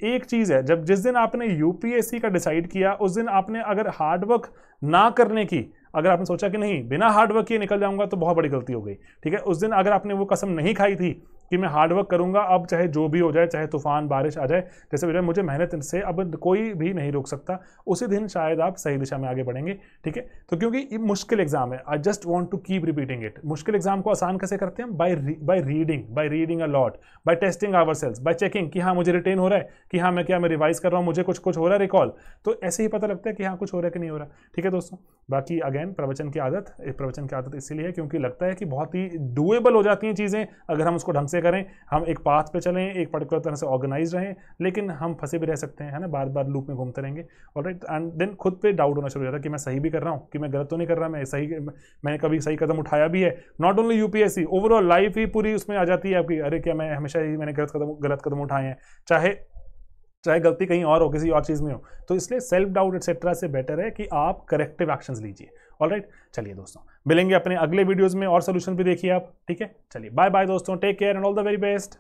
एक चीज़ है, जब जिस दिन आपने UPSC का डिसाइड किया, उस दिन आपने अगर हार्डवर्क ना करने की, अगर आपने सोचा कि नहीं बिना हार्डवर्क किए निकल जाऊंगा, तो बहुत बड़ी गलती हो गई। ठीक है, उस दिन अगर आपने वो कसम नहीं खाई थी कि मैं हार्डवर्क करूंगा, अब चाहे जो भी हो जाए, चाहे तूफान बारिश आ जाए, जैसे मुझे मेहनत से अब कोई भी नहीं रोक सकता, उसी दिन शायद आप सही दिशा में आगे बढ़ेंगे। ठीक है, तो क्योंकि ये मुश्किल एग्जाम है, I just want to keep repeating it. मुश्किल एग्जाम को आसान कैसे करते हैं? By reading a lot, by testing ourselves, by checking कि हाँ मुझे रिटेन हो रहा है, कि हाँ मैं रिवाइज कर रहा हूँ, मुझे कुछ हो रहा है रिकॉल। तो ऐसे ही पता लगता है कि हाँ कुछ हो रहा है कि नहीं हो रहा। ठीक है दोस्तों, बाकी अगेन प्रवचन की आदत इसीलिए है क्योंकि लगता है कि बहुत ही डूएबल हो जाती हैं चीज़ें अगर हम उसको ढंग से करें, हम एक पाथ पे चलें, एक पर्टिकुलर तरह से ऑर्गेनाइज रहें, लेकिन हम फंसे भी रह सकते हैं, है ना, बार बार लूप में घूमते रहेंगे। ऑलराइट, एंड देन खुद पे डाउट होना शुरू हो जाता है कि मैं सही भी कर रहा हूँ, कि मैं गलत तो नहीं कर रहा, मैंने कभी सही कदम उठाया भी है। Not only UPSC, overall life ही पूरी उसमें आ जाती है आपकी, अरे क्या मैं हमेशा ही मैंने गलत कदम उठाए हैं, चाहे गलती कहीं और हो, किसी और चीज़ में हो। तो इसलिए सेल्फ डाउट एक्सेट्रा से बेटर है कि आप करेक्टिव एक्शंस लीजिए। ऑलराइट, चलिए दोस्तों, मिलेंगे अपने अगले वीडियोस में और सोल्यूशन भी देखिए आप। ठीक है, चलिए बाय बाय दोस्तों, take care and all the very best.